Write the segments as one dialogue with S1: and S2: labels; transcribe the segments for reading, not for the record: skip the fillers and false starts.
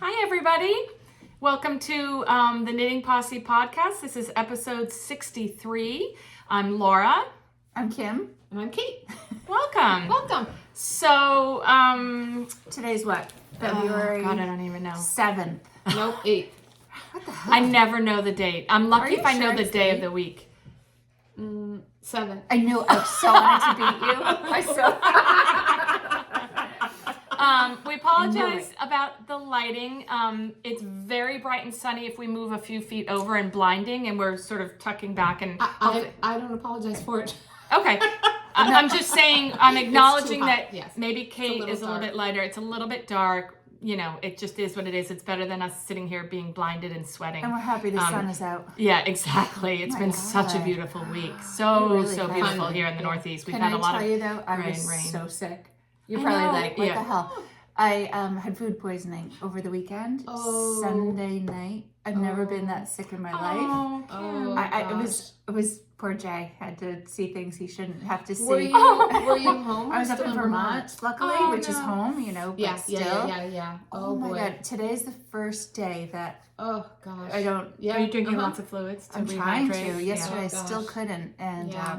S1: Hi, everybody. Welcome to the Knitting Posse podcast. This is episode 63. I'm Laura.
S2: I'm Kim.
S3: And I'm Kate.
S1: Welcome.
S3: Welcome.
S1: So,
S2: Today's what? February
S1: God, I don't even know.
S2: 7th.
S3: Nope, 8.
S2: What the hell?
S1: I never know the date. I'm lucky
S2: you
S1: if I know
S2: sure
S1: the
S2: it's
S1: day of
S2: eight?
S1: the week.
S3: 7.
S2: I knew I so wanted to beat you.
S1: We apologize about the lighting. It's very bright and sunny if we move a few feet over and blinding, and we're sort of tucking back and
S3: I don't apologize for it.
S1: okay. I'm just saying, I'm acknowledging
S3: hot,
S1: that
S3: yes.
S1: maybe Kate is a little bit lighter. It's a little bit dark. You know, it just is what it is. It's better than us sitting here being blinded and sweating.
S2: And we're happy the sun is out.
S1: Yeah, exactly. It's been such a
S2: God.
S1: beautiful week. So
S2: Really
S1: so
S2: has.
S1: beautiful here in the Northeast. We've
S2: Can
S1: had
S2: I
S1: a lot
S2: tell
S1: of
S2: you though, I
S1: rain.
S2: was so sick. You're
S1: I
S2: probably
S1: know,
S2: like, what
S1: yeah.
S2: the hell? I had food poisoning over the weekend.
S3: Oh.
S2: Sunday night. I've never been that sick in my life.
S3: Oh,
S2: It was poor Jay had to see things he shouldn't have to see.
S3: Were you home?
S2: I was up
S3: Still
S2: in Vermont, luckily,
S1: Oh,
S2: which is
S1: no.
S2: home, you know, but
S3: Yeah,
S2: still.
S3: yeah.
S2: Oh, my
S3: boy.
S2: God. Today's the first day that
S3: Oh gosh.
S2: I don't.
S3: Yeah.
S1: Are you drinking lots of fluids to
S2: I'm trying
S1: rehydrate?
S2: to. Yesterday I
S3: Oh,
S2: still
S3: gosh.
S2: couldn't, and
S3: Yeah.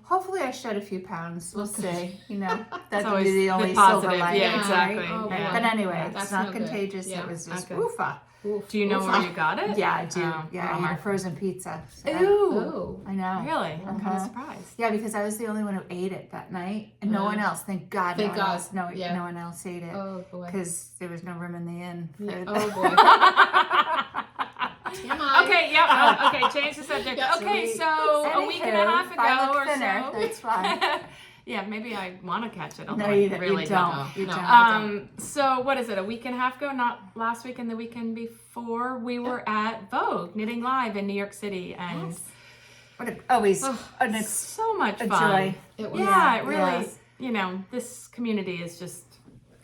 S2: but hopefully I shed a few pounds. We'll see. You know, that would
S1: always
S2: be the only
S1: the
S2: silver
S1: positive.
S2: lining.
S1: Yeah, exactly.
S2: Right?
S3: Oh,
S1: Yeah.
S2: But anyway,
S3: Yeah,
S2: it's
S3: that's
S2: not
S3: no good.
S2: contagious.
S3: Yeah.
S2: It was just
S1: Okay.
S2: oofa.
S3: Oof.
S1: Do you know where you got it?
S2: Yeah, I do.
S1: Oh,
S2: Yeah, I
S1: bummer.
S2: ate a frozen pizza. So
S3: Oh.
S2: I know.
S1: Really? I'm kind of
S2: Uh-huh.
S1: surprised.
S2: Yeah, because I was the only one who ate it that night, and no one else. Thank God.
S3: Thank
S2: no
S3: God.
S2: One else, no,
S3: Yeah.
S2: no one else ate it
S3: Oh boy.
S2: because there was no room in the inn. For
S3: Yeah.
S2: it.
S3: Oh boy. TMI.
S1: Okay, yep. Oh, okay, change the subject.
S3: Yeah.
S1: Okay,
S2: Sweet.
S1: so a week and a half
S2: Anywho, if I
S1: ago
S2: look
S1: or
S2: thinner,
S1: so.
S2: that's fine.
S1: Yeah, maybe I want to catch it.
S2: No,
S1: although
S2: you
S1: I really
S2: don't. You
S3: No.
S2: don't.
S1: So what is it? A week and a half ago? Not last week and the weekend before. We were at Vogue Knitting Live in New York City, and
S3: Yes.
S2: What always
S1: it's so much
S2: a
S1: fun.
S2: joy.
S3: It was.
S1: Yeah, it really.
S2: Yes.
S1: You know, this community is just.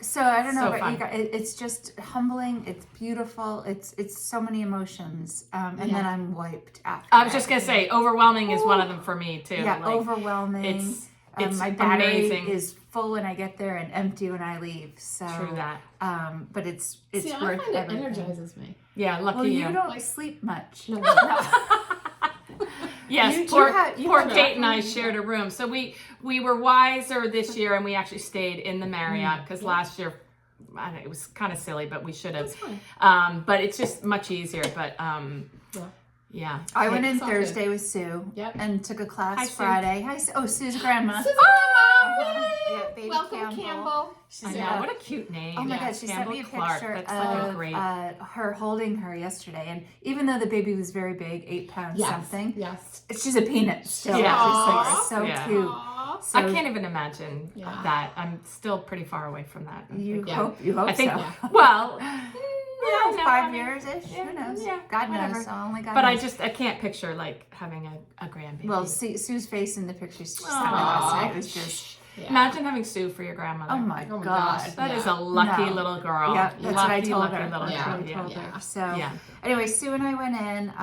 S2: So I don't know
S1: So
S2: about
S1: fun.
S2: you guys. It's just humbling. It's beautiful. It's so many emotions. And then I'm wiped after.
S1: I was just gonna say, overwhelming is one of them for me too.
S2: Yeah,
S1: Like,
S2: overwhelming.
S1: It's
S2: my battery
S1: amazing.
S2: is full when I get there and empty when I leave. So
S1: True that.
S2: but it's
S3: See, I
S2: worth
S3: find it
S2: everything.
S3: energizes me.
S1: Yeah, lucky
S2: Well,
S1: you.
S2: you don't sleep much.
S3: No.
S1: Yes,
S2: You
S1: poor
S2: have
S1: Kate and I shared a room. So we were wiser this year, and we actually stayed in the Marriott because last year, I don't know, it was kind of silly, but we should have.
S3: That's fine.
S1: But it's just much easier. But yeah.
S2: I went in
S3: It's all good.
S2: Thursday with Sue
S3: Yep.
S2: and took a class
S1: Hi, Sue.
S2: Friday. Hi, Sue. Oh, Sue's grandma.
S3: Sue's
S2: Yeah, baby
S3: Welcome, Campbell.
S1: I know, what a cute name.
S2: Oh my
S1: Yeah,
S2: God, she sent
S1: Campbell
S2: me a
S1: Clark.
S2: picture
S1: That's like a
S2: of
S1: great.
S2: her holding her yesterday. And even though the baby was very big, 8 pounds
S3: Yes.
S2: something,
S3: Yes.
S2: she's a peanut still.
S1: Yeah.
S2: She's like
S3: Aw.
S2: so
S1: Yeah.
S2: cute.
S3: Aw.
S2: So
S1: I can't even imagine
S3: Yeah.
S1: that. I'm still pretty far away from that.
S2: you
S3: Yeah.
S2: hope
S1: I think.
S2: so.
S1: Well.
S2: Yeah,
S1: no,
S2: 5
S1: I mean,
S2: years-ish.
S1: yeah,
S2: Who knows?
S1: yeah,
S2: God
S1: whatever.
S2: knows. Only God
S1: But
S2: knows.
S1: I can't picture like having a grandbaby.
S2: Well, Sue's face in the picture she sent me
S1: Aw.
S2: last night was just,
S3: Yeah.
S1: Imagine having Sue for your grandmother.
S2: oh my
S3: Oh my
S2: gosh.
S3: gosh.
S1: That is
S3: Yeah.
S1: a lucky
S2: No.
S1: little girl.
S2: Yeah, that's what I
S1: Lucky,
S2: told
S1: lucky
S2: her.
S1: little
S2: That's
S3: Yeah.
S2: what I
S1: girl.
S2: told
S3: Yeah.
S2: her. So
S1: Yeah.
S2: anyway, Sue and I went in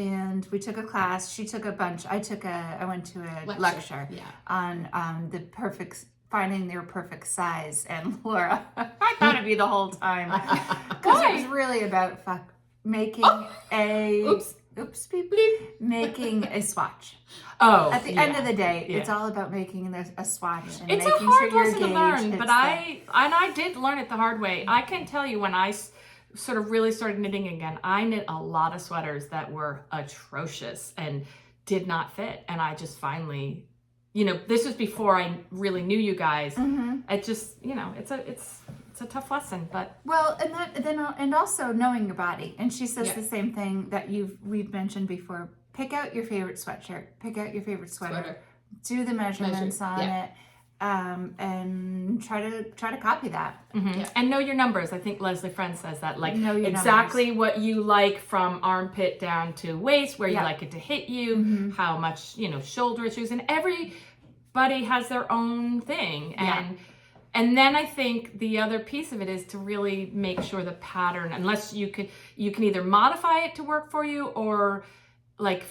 S2: and we took a class. She took a bunch. I went to a lecture
S3: Yeah.
S2: on finding their perfect size. And Laura, I thought of you the whole time because it was really about making making a swatch.
S1: Oh,
S2: At the
S1: yeah.
S2: end of the day,
S1: Yeah.
S2: it's all about making a swatch and
S1: It's a
S2: making
S1: hard
S2: sure you're
S1: lesson to learn,
S2: gauged.
S1: but
S2: It's
S1: I did learn it the hard way. I can tell you when I sort of really started knitting again, I knit a lot of sweaters that were atrocious and did not fit, and I just finally, this was before I really knew you guys. It just, it's a tough lesson, but
S2: well, and also knowing your body. And she says
S3: Yeah.
S2: the same thing that we've mentioned before. Pick out your favorite sweatshirt. Pick out your favorite sweater. Do the measurements on
S3: yeah.
S2: it, and try to copy that.
S3: Yeah.
S1: and know your numbers. I think Leslie Friend says that, like
S2: Know your
S1: exactly what you like from armpit down to waist, where you
S2: Yeah.
S1: like it to hit you, how much shoulder issues, and everybody has their own thing, and then I think the other piece of it is to really make sure the pattern, unless you can either modify it to work for you or like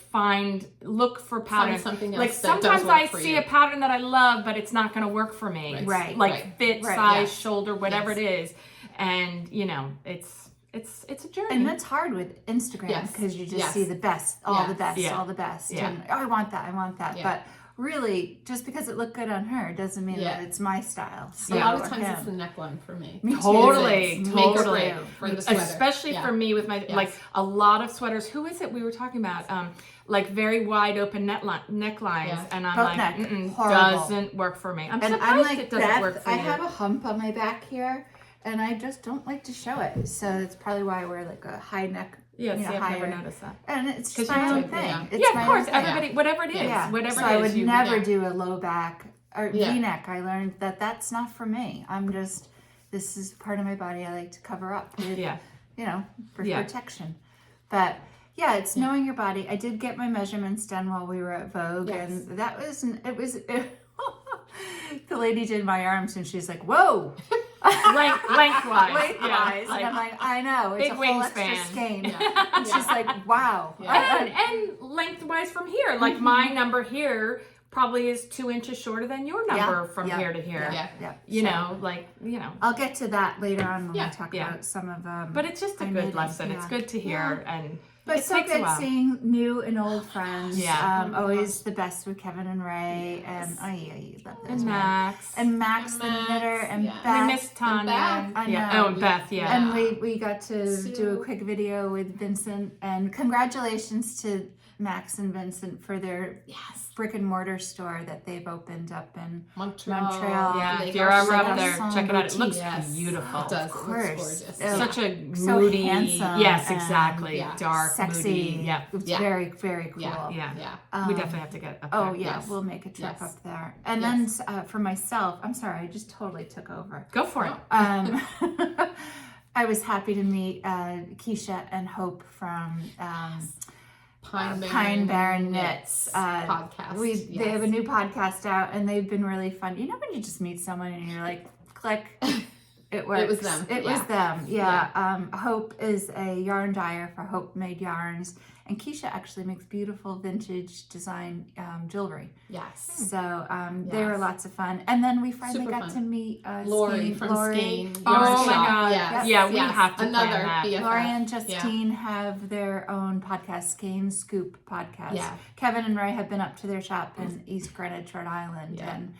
S1: look for patterns.
S3: something else
S1: like
S3: that does
S1: sometimes
S3: work
S1: I
S3: for
S1: see
S3: you.
S1: a pattern that I love, but it's not going to work for me.
S2: Right.
S1: Like
S3: Right.
S1: fit,
S2: Right.
S1: size,
S3: Yes.
S1: shoulder, whatever
S3: Yes.
S1: it is. And you know, it's a journey.
S2: And that's hard with Instagram
S3: Yes.
S2: because you just
S3: Yes.
S2: see the best, all the
S3: Yes.
S2: best,
S1: Yeah.
S2: all the best.
S1: Yeah.
S2: And I want that.
S3: Yeah.
S2: But really, just because it looked good on her doesn't mean
S3: Yeah.
S2: that it's my style.
S3: A
S2: So,
S3: lot of
S2: or
S3: times
S2: him.
S3: it's the neckline for me.
S2: Me too.
S1: Totally,
S3: It's make or
S1: totally.
S3: break for the sweater.
S1: Especially
S3: Yeah.
S1: for me with my,
S3: Yes.
S1: like a lot of sweaters. Who is it we were talking about? Like very wide open necklines.
S3: Yeah.
S1: And I'm
S2: Boat
S1: like,
S2: neck.
S1: "Mm-mm,
S2: Horrible."
S1: doesn't work for me. I'm
S2: And
S1: surprised
S2: I'm like
S1: it doesn't work
S2: Beth,
S1: for
S2: I
S1: you.
S2: have a hump on my back here, and I just don't like to show it. So it's probably why I wear like a high neck.
S1: Yeah,
S2: you know,
S1: see, I've never
S2: higher.
S1: noticed that.
S2: And it's
S1: 'Cause
S2: just my
S1: you're
S2: own
S3: type,
S2: thing.
S3: yeah.
S2: It's
S1: Yeah,
S2: my
S1: of
S2: own
S1: course.
S2: thing.
S1: Everybody, whatever it is,
S3: Yeah.
S1: whatever
S2: So
S1: it
S2: I
S1: is.
S2: would
S1: you,
S2: never
S3: yeah.
S2: do a low back or
S3: Yeah.
S2: V-neck. I learned that that's not for me. I'm just, this is part of my body I like to cover up with,
S1: Yeah.
S2: you know, for
S1: Yeah.
S2: protection. But yeah, it's knowing your body. I did get my measurements done while we were at Vogue,
S3: Yes.
S2: and that was, the lady did my arms, and she's like, whoa.
S1: Lengthwise.
S2: Lengthwise.
S1: Yeah,
S2: And I'm like, I know, it's
S1: big
S2: a whole extra
S1: wingspan.
S2: skein.
S3: Yeah.
S2: And she's like, wow.
S1: And lengthwise from here. Like my number here probably is 2 inches shorter than your number from
S2: yeah,
S1: here to here.
S3: Yeah.
S2: Yeah.
S1: You
S2: So
S1: know, like, you know.
S2: I'll get to that later on when
S3: Yeah,
S2: we talk
S1: yeah.
S2: about some of them.
S1: But it's just a good lesson. It's good to hear. And
S2: But
S1: it
S2: so
S1: takes a
S2: good
S1: while.
S2: seeing new and old friends.
S1: Yeah.
S2: Always the best with Kevin and Ray.
S3: Yes.
S2: And I love those
S1: And
S2: men.
S1: Max.
S2: And Max the
S3: Max,
S2: knitter and
S3: yeah.
S2: Beth.
S1: We missed Tanya.
S3: Beth.
S2: I
S1: Yeah.
S2: know.
S1: Oh, and Beth, yeah.
S2: And we got to do
S3: Sue.
S2: a quick video with Vincent. And congratulations to Max and Vincent for their
S3: Yes.
S2: brick and mortar store that they've opened up in
S3: Montreal.
S2: Montreal.
S1: Yeah,
S3: Les
S1: if you're ever up
S3: Garçons
S1: there,
S2: Garçons
S1: check it out. It looks
S3: Yes.
S1: beautiful.
S3: It does.
S2: Of
S3: It
S2: course.
S3: looks gorgeous.
S2: Yeah.
S1: Such a
S2: So
S1: moody,
S2: handsome
S1: yes,
S2: and-
S1: exactly.
S3: Yeah.
S1: Dark,
S2: sexy.
S1: moody. Yeah.
S2: It's
S3: Yeah.
S2: very, very cool.
S3: Yeah.
S1: Yeah.
S3: Yeah.
S1: We definitely have to get up there.
S2: Oh yeah,
S3: Yes.
S2: we'll make a trip
S3: Yes.
S2: up there. And
S3: Yes.
S2: then for myself, I'm sorry, I just totally took over.
S1: Go for it.
S2: I was happy to meet Keisha and Hope from Pine Barren Knits
S3: podcast.
S2: They have a new podcast out, and they've been really fun. You know when you just meet someone and you're like, click, it works.
S3: It was them.
S2: It was them. Yeah. Hope is a yarn dyer for Hope Made Yarns, and Keisha actually makes beautiful vintage design jewelry.
S3: Yes.
S2: So they were
S3: Yes.
S2: lots of fun. And then we finally
S3: Super
S2: got
S3: fun.
S2: to meet
S3: Lori from Skein.
S1: Oh
S3: Yarn
S1: my
S3: Shop.
S1: God.
S3: Yes.
S1: Yeah, we
S3: yes.
S1: have to
S3: Another
S1: plan that.
S3: BFF.
S2: Lori and Justine have their own podcast, Skein Scoop podcast.
S3: Yeah.
S2: Kevin and Ray have been up to their shop in East Greenwich, Rhode Island,
S3: Yeah.
S2: and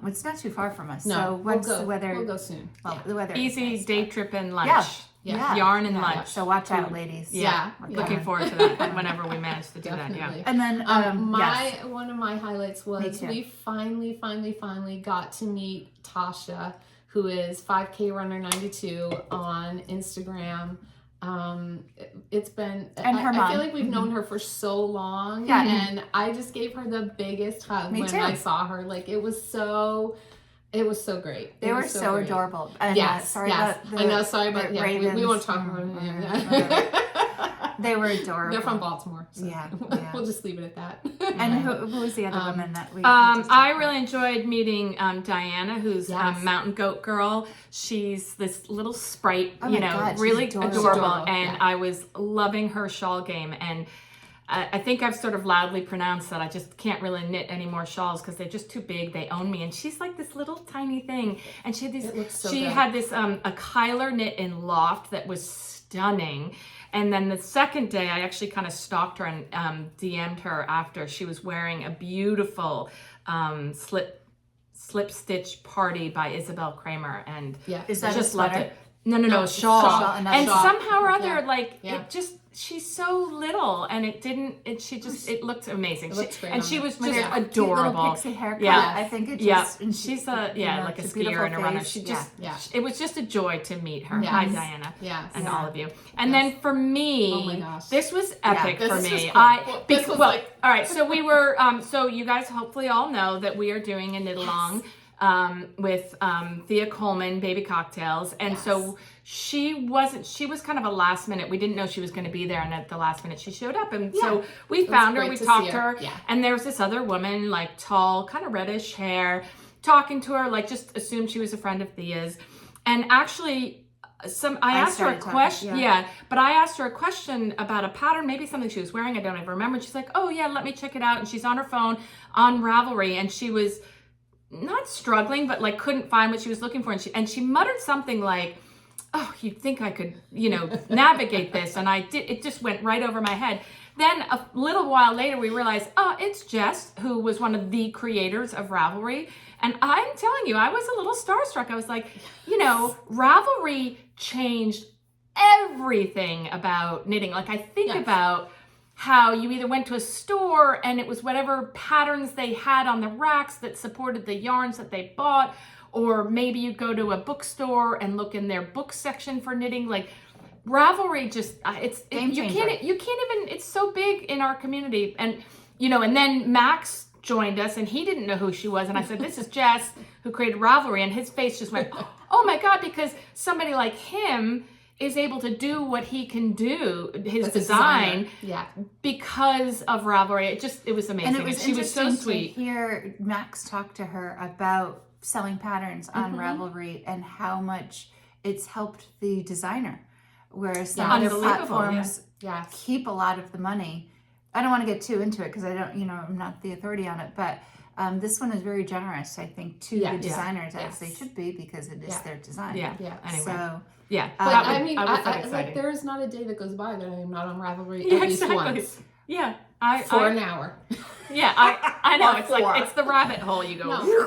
S2: it's not too far from us.
S3: No,
S2: so once
S3: we'll go.
S2: the weather,
S3: We'll go soon.
S2: well, the weather is
S1: Easy
S2: nice,
S1: day
S2: but-
S1: trip and lunch.
S2: Yeah.
S3: Yeah.
S1: Yarn and
S2: Yeah.
S1: lunch.
S2: So watch out, ladies.
S1: Yeah.
S2: Okay.
S1: Looking forward to that whenever we manage to do that.
S3: Definitely.
S1: Yeah.
S2: And then yes.
S3: One of my highlights was
S2: Me too.
S3: we finally got to meet Tasha, who is 5K Runner 92 on Instagram. It's been
S2: And her
S3: I
S2: mom.
S3: feel like we've known her for so long,
S2: Yeah.
S3: and I just gave her the biggest hug
S2: Me
S3: when
S2: too.
S3: I saw her. Like it was so great.
S2: They
S3: It
S2: were
S3: was
S2: so
S3: great.
S2: adorable. And,
S3: Yes,
S2: sorry
S3: yes.
S2: about the,
S3: I know. Sorry about
S2: the
S3: yeah. We
S2: Ravens.
S3: won't talk about it.
S2: They were adorable.
S3: They're from Baltimore. So
S2: Yeah.
S3: we'll just leave it at that.
S2: And who was the other woman that we?
S1: I really enjoyed meeting Diana, who's
S3: Yes.
S1: Mountain Goat Girl. She's this little sprite,
S2: Oh my
S1: you know,
S2: God, she's
S1: really
S2: adorable.
S1: adorable. And
S3: Yeah.
S1: I was loving her shawl game. And I think I've sort of loudly pronounced that I just can't really knit any more shawls because they're just too big. They own me. And she's like this little tiny thing. And she had these.
S3: It looks so
S1: she
S3: good.
S1: had this a Kyler knit in Loft that was stunning. And then the second day, I actually kind of stalked her and DM'd her after. She was wearing a beautiful slip stitch party by Isabel Kramer, and
S3: Yeah.
S2: Is
S1: I
S2: that
S1: just
S2: a
S1: loved
S2: sweater?
S1: it. No,
S3: it's
S1: shawl.
S3: shawl,
S2: another
S1: And
S2: shawl.
S1: somehow or other,
S3: Yeah.
S1: like
S3: Yeah.
S1: it just. She's so little, and it looked amazing.
S3: It looks great
S1: and
S3: on
S1: she
S3: her.
S1: was
S2: With
S1: just
S2: her cute
S1: adorable.
S2: little pixie haircut.
S1: Yeah.
S2: I think it
S1: Yeah,
S2: just. and
S1: she's
S2: you
S1: like a
S2: it's
S1: skier
S2: beautiful
S1: and a runner.
S2: face.
S1: She
S2: Yeah.
S1: just,
S3: Yeah.
S1: it was just a joy to meet her.
S3: Yes.
S1: Hi, Diana,
S3: Yes.
S1: and
S2: Yeah.
S1: all of you. And
S3: Yes.
S1: then for me,
S3: Oh my gosh.
S1: this was epic
S3: This
S1: for
S3: was
S1: me.
S3: cool. Well, this was like-
S1: all right. So we were, so you guys hopefully all know that we are doing a knit along. With Thea Coleman, Baby Cocktails. And so she was kind of a last minute. We didn't know she was going to be there. And at the last minute, she showed up. And so we found her,
S3: great
S1: we
S3: to
S1: talked
S3: see
S1: to
S3: her.
S1: her.
S3: Yeah.
S1: And there was this other woman, like tall, kind of reddish hair, talking to her, like just assumed she was a friend of Thea's. And actually, I asked her a
S2: started talking,
S1: question.
S2: yeah.
S1: But I asked her a question about a pattern, maybe something she was wearing. I don't even remember. And she's like, oh yeah, let me check it out. And she's on her phone on Ravelry. And she was not struggling, but like couldn't find what she was looking for. And she muttered something like, oh, you'd think I could, navigate this. And it just went right over my head. Then a little while later, we realized, oh, it's Jess, who was one of the creators of Ravelry. And I'm telling you, I was a little starstruck. I was like, Ravelry changed everything about knitting. Like I think about how you either went to a store and it was whatever patterns they had on the racks that supported the yarns that they bought, or maybe you go to a bookstore and look in their book section for knitting. Like Ravelry just you can't even, it's so big in our community. And and then Max joined us and he didn't know who she was, and I said, this is Jess who created Ravelry, and his face just went, oh my god, because somebody like him is able to do what he can do, his design, because of Ravelry. It was amazing.
S2: And she was so sweet to hear Max talk to her about selling patterns on Ravelry and how much it's helped the designer, whereas some other platforms keep a lot of the money. I don't want to get too into it because I don't, I'm not the authority on it, but this one is very generous, I think, to the designers, as they should be, because it is their design.
S1: Anyway.
S2: So,
S1: but
S3: I was like, there is not a day that goes by that I am not on Ravelry at least once.
S1: Yeah.
S3: For an hour.
S1: Yeah, I know. It's like, it's the rabbit hole you go down.
S3: True.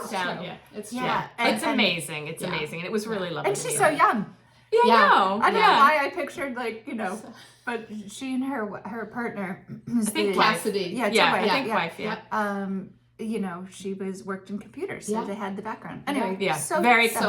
S3: It's
S1: It's amazing. It's amazing. And it was really lovely.
S2: And she's so young.
S1: Yeah, I know.
S2: I don't know why I pictured, but she and her partner,
S3: I think Cassidy.
S1: Wife.
S2: She worked in computers, so they had the background. Anyway,
S1: very cool.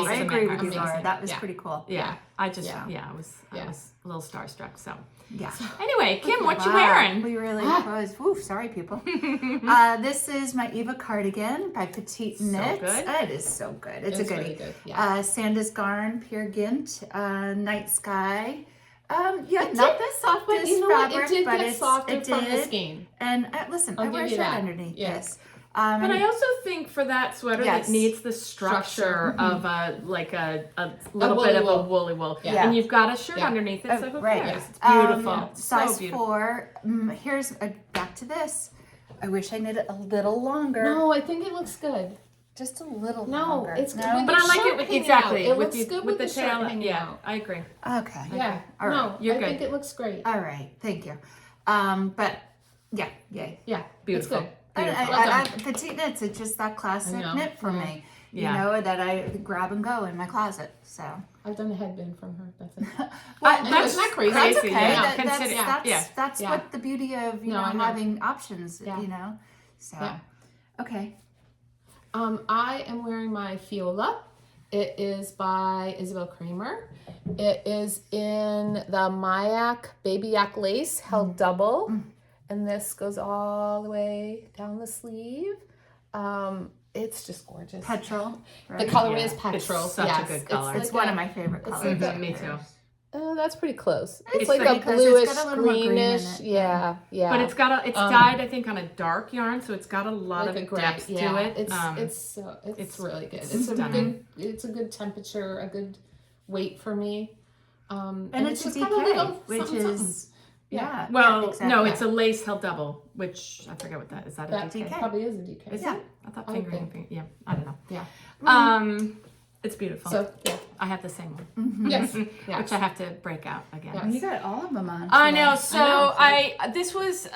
S2: I agree with you, Laura. That was pretty cool.
S1: Yeah, I was a little starstruck. So
S2: yeah.
S1: Anyway, Kim, what you wearing?
S2: We really was. Ooh, sorry, people. This is my Eva cardigan by Petite Knits.
S1: So good.
S2: It is so good. It's a goodie.
S3: Really good. Yeah.
S2: Sandus Garn, Pure Gint, Night Sky. Not the softest fabric,
S3: it did
S2: but
S3: get softer from the skein.
S2: And listen, I wear a shirt underneath this.
S1: But I also think for that sweater that needs the structure of a little bit of a woolly wool.
S2: Yeah.
S1: And you've got a shirt underneath it, so who cares? It's beautiful.
S2: Size
S1: beautiful.
S2: 4. Here's back to this. I wish I knit it a little longer.
S3: No, I think it looks good.
S2: Just a little longer.
S3: It's good.
S2: No?
S1: But I like it with
S3: looks good
S1: with the
S3: tail.
S1: tail. Yeah, I agree.
S2: Okay.
S3: Yeah.
S2: All right.
S3: No, I think it looks great.
S2: All right. Thank you. But yay.
S3: Yeah.
S1: Beautiful.
S3: It's good.
S2: Petite Knits, it's just that classic knit for me.
S1: Yeah.
S2: That I grab and go in my closet. So
S3: I've done a headband from her. That's it.
S1: That's
S3: not crazy.
S2: That's okay.
S1: Yeah.
S2: That's what the beauty of having options. So okay.
S3: I am wearing my Fiola. It is by Isabel Kramer. It is in the Mayak Baby Yak lace held double. And this goes all the way down the sleeve. It's just gorgeous.
S2: Petrol.
S3: Right? The color is petrol.
S1: It's such a good color.
S2: It's one of my favorite colors.
S1: Me too.
S3: That's pretty close.
S2: It's
S3: like a bluish, greenish.
S2: Yeah.
S1: But it's dyed, I think, on a dark yarn, so it's got a lot of depth to it.
S3: It's really good. It's a good temperature, a good weight for me.
S2: And it's a DK, which is
S1: no, it's a lace held double, which I forget what that is. That a DK?
S3: Probably is a DK.
S1: Is it? I thought fingering. Yeah, I don't know.
S3: Yeah.
S1: It's beautiful.
S3: So
S1: I have the same one.
S3: Yes.
S1: Which I have to break out again.
S2: Yes. You got all of them on.
S1: I know. So this was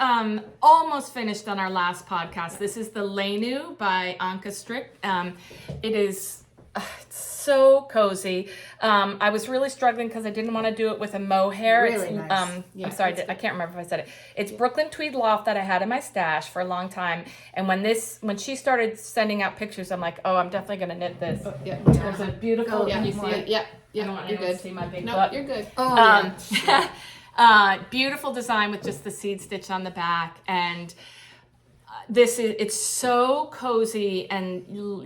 S1: almost finished on our last podcast. This is the LENU by ANKESTRiCK. It is it's so cozy. I was really struggling because I didn't want to do it with a mohair.
S2: Really nice.
S1: I'm sorry, I can't remember if I said it. It's Brooklyn Tweed Loft that I had in my stash for a long time. And when she started sending out pictures, I'm like, oh, I'm definitely going to knit this. There's a beautiful. Can you see it?
S3: Yep.
S1: I don't want anyone to see my big
S3: No,
S1: butt.
S3: you're good.
S1: Beautiful design with just the seed stitch on the back, and it's so cozy and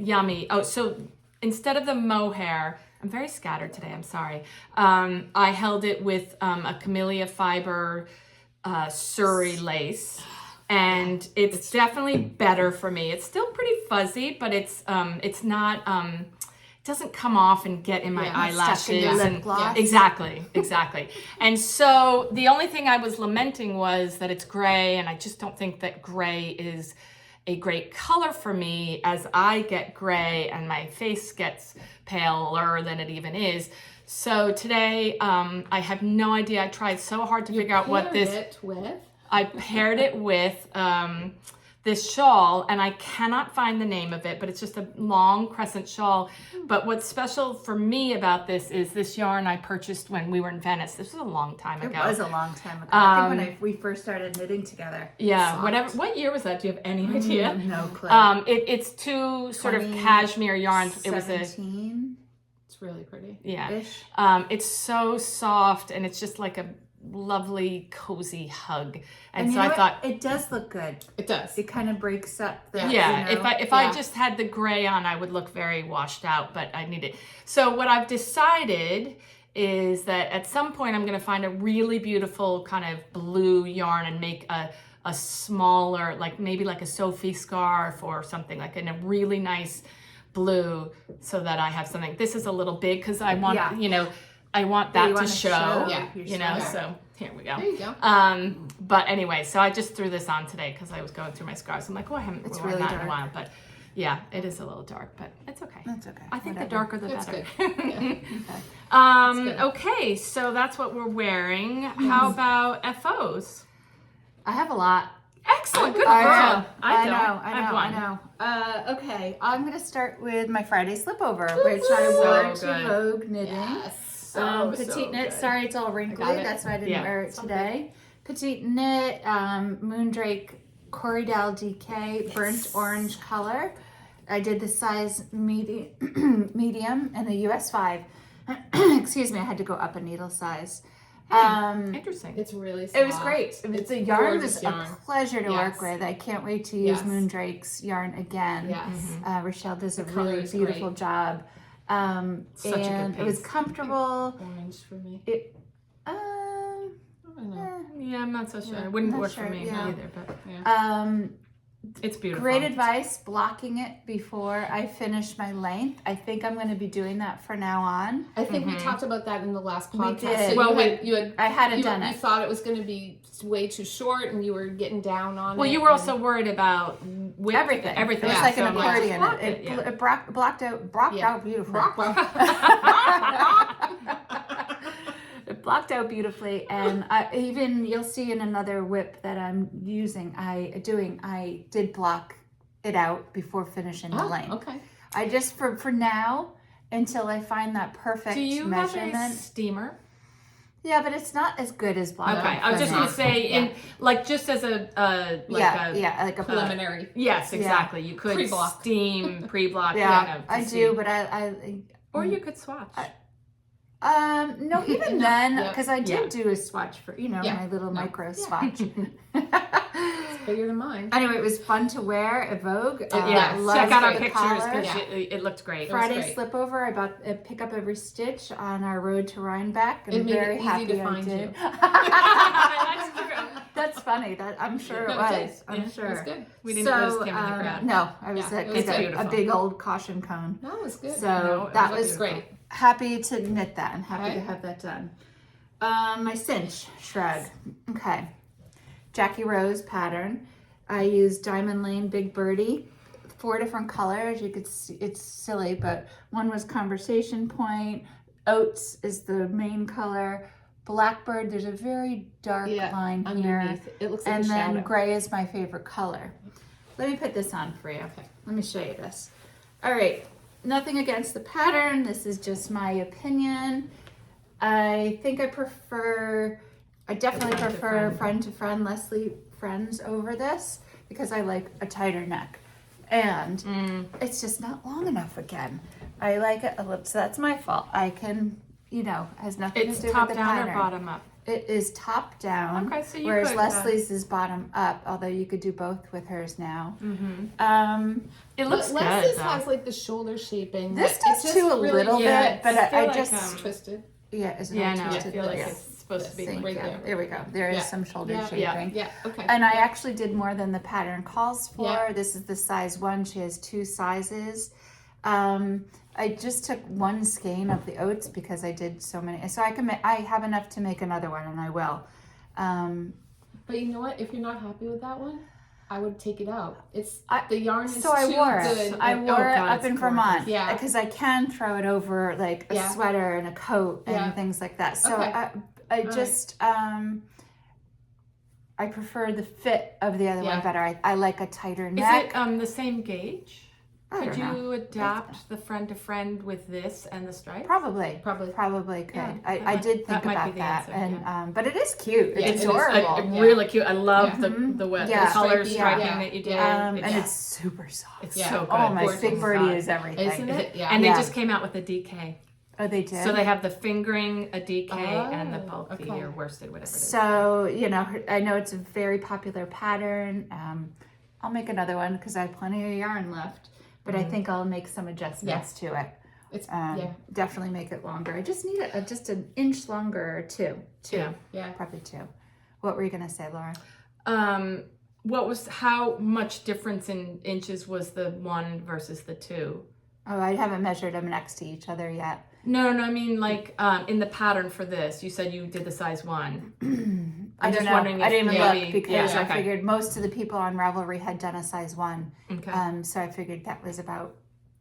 S1: yummy. Oh, so instead of the mohair, I'm very scattered today, I'm sorry. I held it with a camellia fiber Suri lace, and it's definitely better for me. It's still pretty fuzzy, but it's not it doesn't come off and get in my eyelashes and exactly. And so the only thing I was lamenting was that it's gray, and I just don't think that gray is a great color for me as I get gray and my face gets paler than it even is. So today, I have no idea. I tried so hard to figure out what this.
S3: It with?
S1: I paired it with this shawl, and I cannot find the name of it, but it's just a long crescent shawl. But what's special for me about this is this yarn I purchased when we were in Venice. This was a long time ago.
S2: It was a long time ago. I think when we first started knitting together.
S1: Yeah,
S3: Soft.
S1: whatever. What year was that? Do you have any idea?
S2: No clue.
S1: It's two sort of cashmere yarns. It was
S2: 17.
S3: It's really pretty.
S2: Ish.
S1: It's so soft, and it's just like a lovely cozy hug. And so
S2: you know
S1: I thought
S2: it does look good.
S3: It does.
S2: It kind of breaks up the
S1: if I just had the gray on, I would look very washed out, but I need it. So what I've decided is that at some point I'm going to find a really beautiful kind of blue yarn and make a smaller, like maybe like a Sophie scarf or something, like in a really nice blue, so that I have something. This is a little big because I want I want that to show. So here we go.
S3: There you go.
S1: But anyway, so I just threw this on today because I was going through my scarves. I'm like, I haven't worn
S2: really
S1: that in
S2: dark.
S1: a while. But yeah, it is a little dark, but it's okay.
S2: That's okay.
S1: I think
S2: Whatever.
S1: the darker the
S3: That's
S1: better.
S3: good. Yeah. Good.
S1: Okay, so that's what we're wearing. How about FOs?
S2: I have a lot.
S1: Excellent, good girl.
S2: I
S1: I've one.
S2: know. Okay, I'm going to start with my Friday slipover, which I
S1: So
S2: wore to
S1: good.
S2: Vogue Knitting.
S3: Yes.
S2: Petite Knit. Sorry, it's all wrinkly.
S3: got it.
S2: That's why I didn't
S1: Yeah.
S2: wear it today. Petite Knit, Moondrake Corridal DK, burnt orange color. I did the size medium and a US 5. Excuse me, I had to go up a needle size.
S1: Interesting.
S3: It's really soft.
S2: It was great. The yarn
S3: gorgeous
S2: was
S3: yarn.
S2: a pleasure to work
S3: Yes.
S2: with. I can't wait to use
S3: Yes.
S2: Moondrake's yarn again.
S3: Yes.
S2: Rochelle does a
S3: color
S2: really
S3: is
S2: beautiful
S3: great.
S2: job.
S1: Such a good
S2: And it was
S1: piece.
S2: comfortable.
S3: Orange for me.
S2: Um,
S3: I don't know.
S1: Yeah, I'm not so sure. It wouldn't
S2: not
S1: work
S2: sure,
S1: for me
S2: yeah.
S1: either, but it's beautiful.
S2: Great advice, blocking it before I finish my length. I think I'm going to be doing that from now on.
S3: I think we talked about that in the last podcast.
S2: did.
S3: So
S1: Well,
S2: I hadn't done
S3: You
S2: it.
S3: thought it was going to be way too short, and you were getting down on it.
S1: Well, you were also worried about width,
S2: Everything.
S1: Everything.
S2: It was
S3: Yeah,
S2: like
S3: so
S2: an
S3: I'm like,
S2: accordion.
S1: block
S2: It blocked out beautifully. It blocked out beautifully, and even you'll see in another whip that I'm using, I did block it out before finishing the length.
S3: Okay.
S2: I just for now until I find that perfect
S1: Do you
S2: measurement.
S1: have a steamer?
S2: Yeah, but it's not as good as block.
S1: Okay, I was just
S2: gonna
S1: gonna say, just as a
S2: like a
S3: Preliminary.
S1: yes, exactly. You could
S3: Pre-block.
S1: steam, pre-block.
S2: Yeah,
S1: to
S2: I
S1: see.
S2: do, but I
S1: Or you could swatch.
S2: no, even then,
S3: Yep.
S2: because I did
S1: Yeah.
S2: do a swatch for my little micro swatch.
S3: Bigger than mine.
S2: Anyway, it was fun to wear at Vogue.
S1: Yeah,
S2: loved
S1: check out our
S2: the
S1: pictures
S2: collar.
S1: because it looked great.
S2: Friday
S3: great.
S2: slipover. I bought pick up every stitch on our road to Rhinebeck.
S3: It
S2: I'm
S3: made
S2: very
S3: it easy
S2: happy
S3: to
S2: I
S3: find
S2: did.
S3: you.
S1: That's true.
S2: That's funny. That I'm sure it
S3: No, it
S2: was.
S3: did.
S2: I'm
S3: Yeah,
S2: sure.
S3: it was good.
S1: We didn't lose Kim in the crowd.
S2: No, I was
S3: Yeah,
S2: at
S3: it was
S2: a
S1: beautiful.
S2: big old caution cone.
S3: No, it was good.
S2: So
S1: No,
S2: that
S1: it
S2: was
S3: was great.
S2: Happy to knit that and happy
S3: Okay.
S2: to have that done. My cinch shrug. Okay. Jacqui Rose pattern. I used Diamond Lane Big Birdie. 4 different colors. You could see, it's silly, but one was Conversation Point. Oats is the main color. Blackbird, there's a very dark line here.
S3: Underneath. It looks like
S2: And
S3: a
S2: then
S3: shadow.
S2: gray is my favorite color. Let me put this on for you. Let me show you this. All right. Nothing against the pattern. This is just my opinion. I think I definitely prefer friend to friend, Leslie Friends over this because I like a tighter neck. And it's just not long enough again. I like it a little, so that's my fault. I can, has nothing
S1: It's
S2: to do
S1: top
S2: with the
S1: down
S2: pattern.
S1: or bottom up?
S2: It is top down,
S1: Okay, so you
S2: whereas
S1: could,
S2: Leslie's is bottom up, although you could do both with hers now.
S1: It looks good.
S3: Leslie's
S1: though.
S3: has like the shoulder shaping.
S2: This
S3: but it
S2: does
S3: just
S2: too a
S3: really-
S2: little
S3: yeah,
S2: bit, but
S1: I feel
S2: I
S1: like,
S2: just,
S3: twisted.
S2: is it
S1: Yeah,
S2: all
S1: no, I
S2: twisted?
S1: feel like
S2: Yeah.
S1: it's supposed to be
S2: Thank
S1: like
S2: you.
S3: there.
S2: There we go. There is
S3: Yeah.
S2: some shoulder
S3: Yeah.
S2: shaping.
S3: Yeah. Okay.
S2: And I actually did more than the pattern calls for.
S3: Yeah.
S2: This is the size 1. She has 2 sizes. I just took one skein of the oats because I did so many. So I have enough to make another one, and I will.
S3: But you know what? If you're not happy with that one, I would take it out. The yarn is
S2: so I
S3: too
S2: wore
S3: good.
S2: it. I wore it up in Vermont.
S3: Yeah.
S2: Because I can throw it over like a sweater and a coat and things like that. So I just I prefer the fit of the other one better. I like a tighter neck.
S1: Is it the same gauge? Could
S2: don't
S1: you adapt the friend to friend with this and the stripes?
S2: Probably could.
S1: Yeah,
S2: I did think about that, and but it is cute. It's adorable.
S1: Really cute. I love the color striping that you did.
S2: And it's super soft.
S1: It's so good.
S2: Oh, my Big Birdie is everything.
S3: Isn't it? Yeah.
S1: And they just came out with a DK.
S2: Oh, they did?
S1: So they have the fingering, a DK, and the bulky or worsted, whatever it is.
S2: So, I know it's a very popular pattern. I'll make another one because I have plenty of yarn left. But I think I'll make some adjustments to it.
S3: It's
S2: definitely make it longer. I just need it just an inch longer or two.
S3: Yeah.
S2: Probably 2. What were you gonna say, Laura?
S1: How much difference in inches was the 1 versus the 2?
S2: Oh, I haven't measured them next to each other yet.
S1: No, I mean like in the pattern for this, you said you did the size 1.
S2: I don't know.
S1: Wondering if
S2: I didn't even look because I
S1: okay.
S2: figured most of the people on Ravelry had done a size 1.
S1: Okay.
S2: So I figured that was about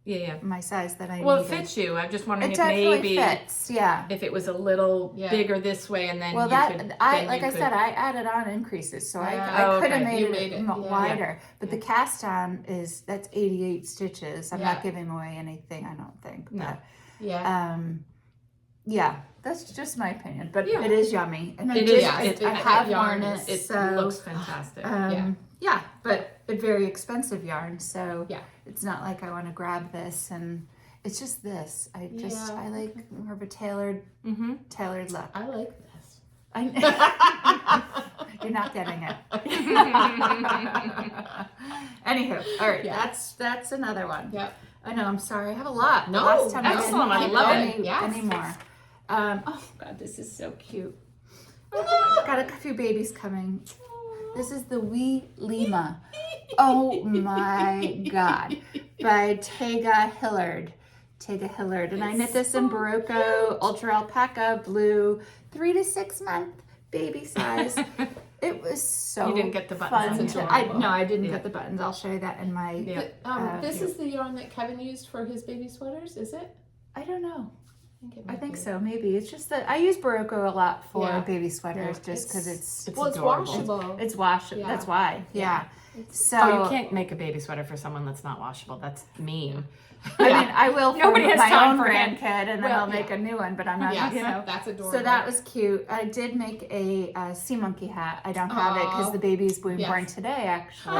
S1: yeah.
S2: my size that I
S1: Well,
S2: needed.
S1: it fits you. I'm just wondering
S2: It
S1: if
S2: definitely
S1: maybe
S2: fits, yeah.
S1: if it was a little bigger this way and then
S2: Well,
S1: you could,
S2: I said, I added on increases, so I could have made it wider. But the cast on that's 88 stitches. I'm not giving away anything, I don't think.
S1: No.
S2: But, that's just my opinion. But it is yummy, and I have worn it.
S1: It looks fantastic.
S2: But a very expensive yarn, so it's not like I want to grab this and. It's just this. I like more of a tailored look.
S3: I like this.
S2: You're not getting it. Anywho, all right. That's another one.
S3: Yep.
S2: I know. I'm sorry. I have a lot.
S3: No,
S2: last time
S1: excellent. I love it.
S2: Any more? Oh God, this is so cute. Oh, got a few babies coming. This is the wee Lima. Oh my God, by Tega Hillard. And I knit this in Barocco Ultra Alpaca Blue, 3 to 6 month baby size. It was so
S1: You didn't get the buttons.
S2: I didn't get the buttons. I'll show you that in my.
S3: This is the yarn that Kevin used for his baby sweaters, is it?
S2: I don't know. I think so. Maybe it's just that I use Barocco a lot for baby sweaters, just because it's
S3: washable.
S2: It's washable.
S3: Yeah.
S2: That's why. Yeah.
S1: So you can't make a baby sweater for someone that's not washable. That's mean.
S2: I mean, I will for
S1: Nobody has
S2: my
S1: time
S2: own
S1: for
S2: grandkid, and then I'll make a new one. But I'm not,
S3: that's adorable.
S2: So that was cute. I did make a sea monkey hat. I don't have it because the baby's being born today, actually.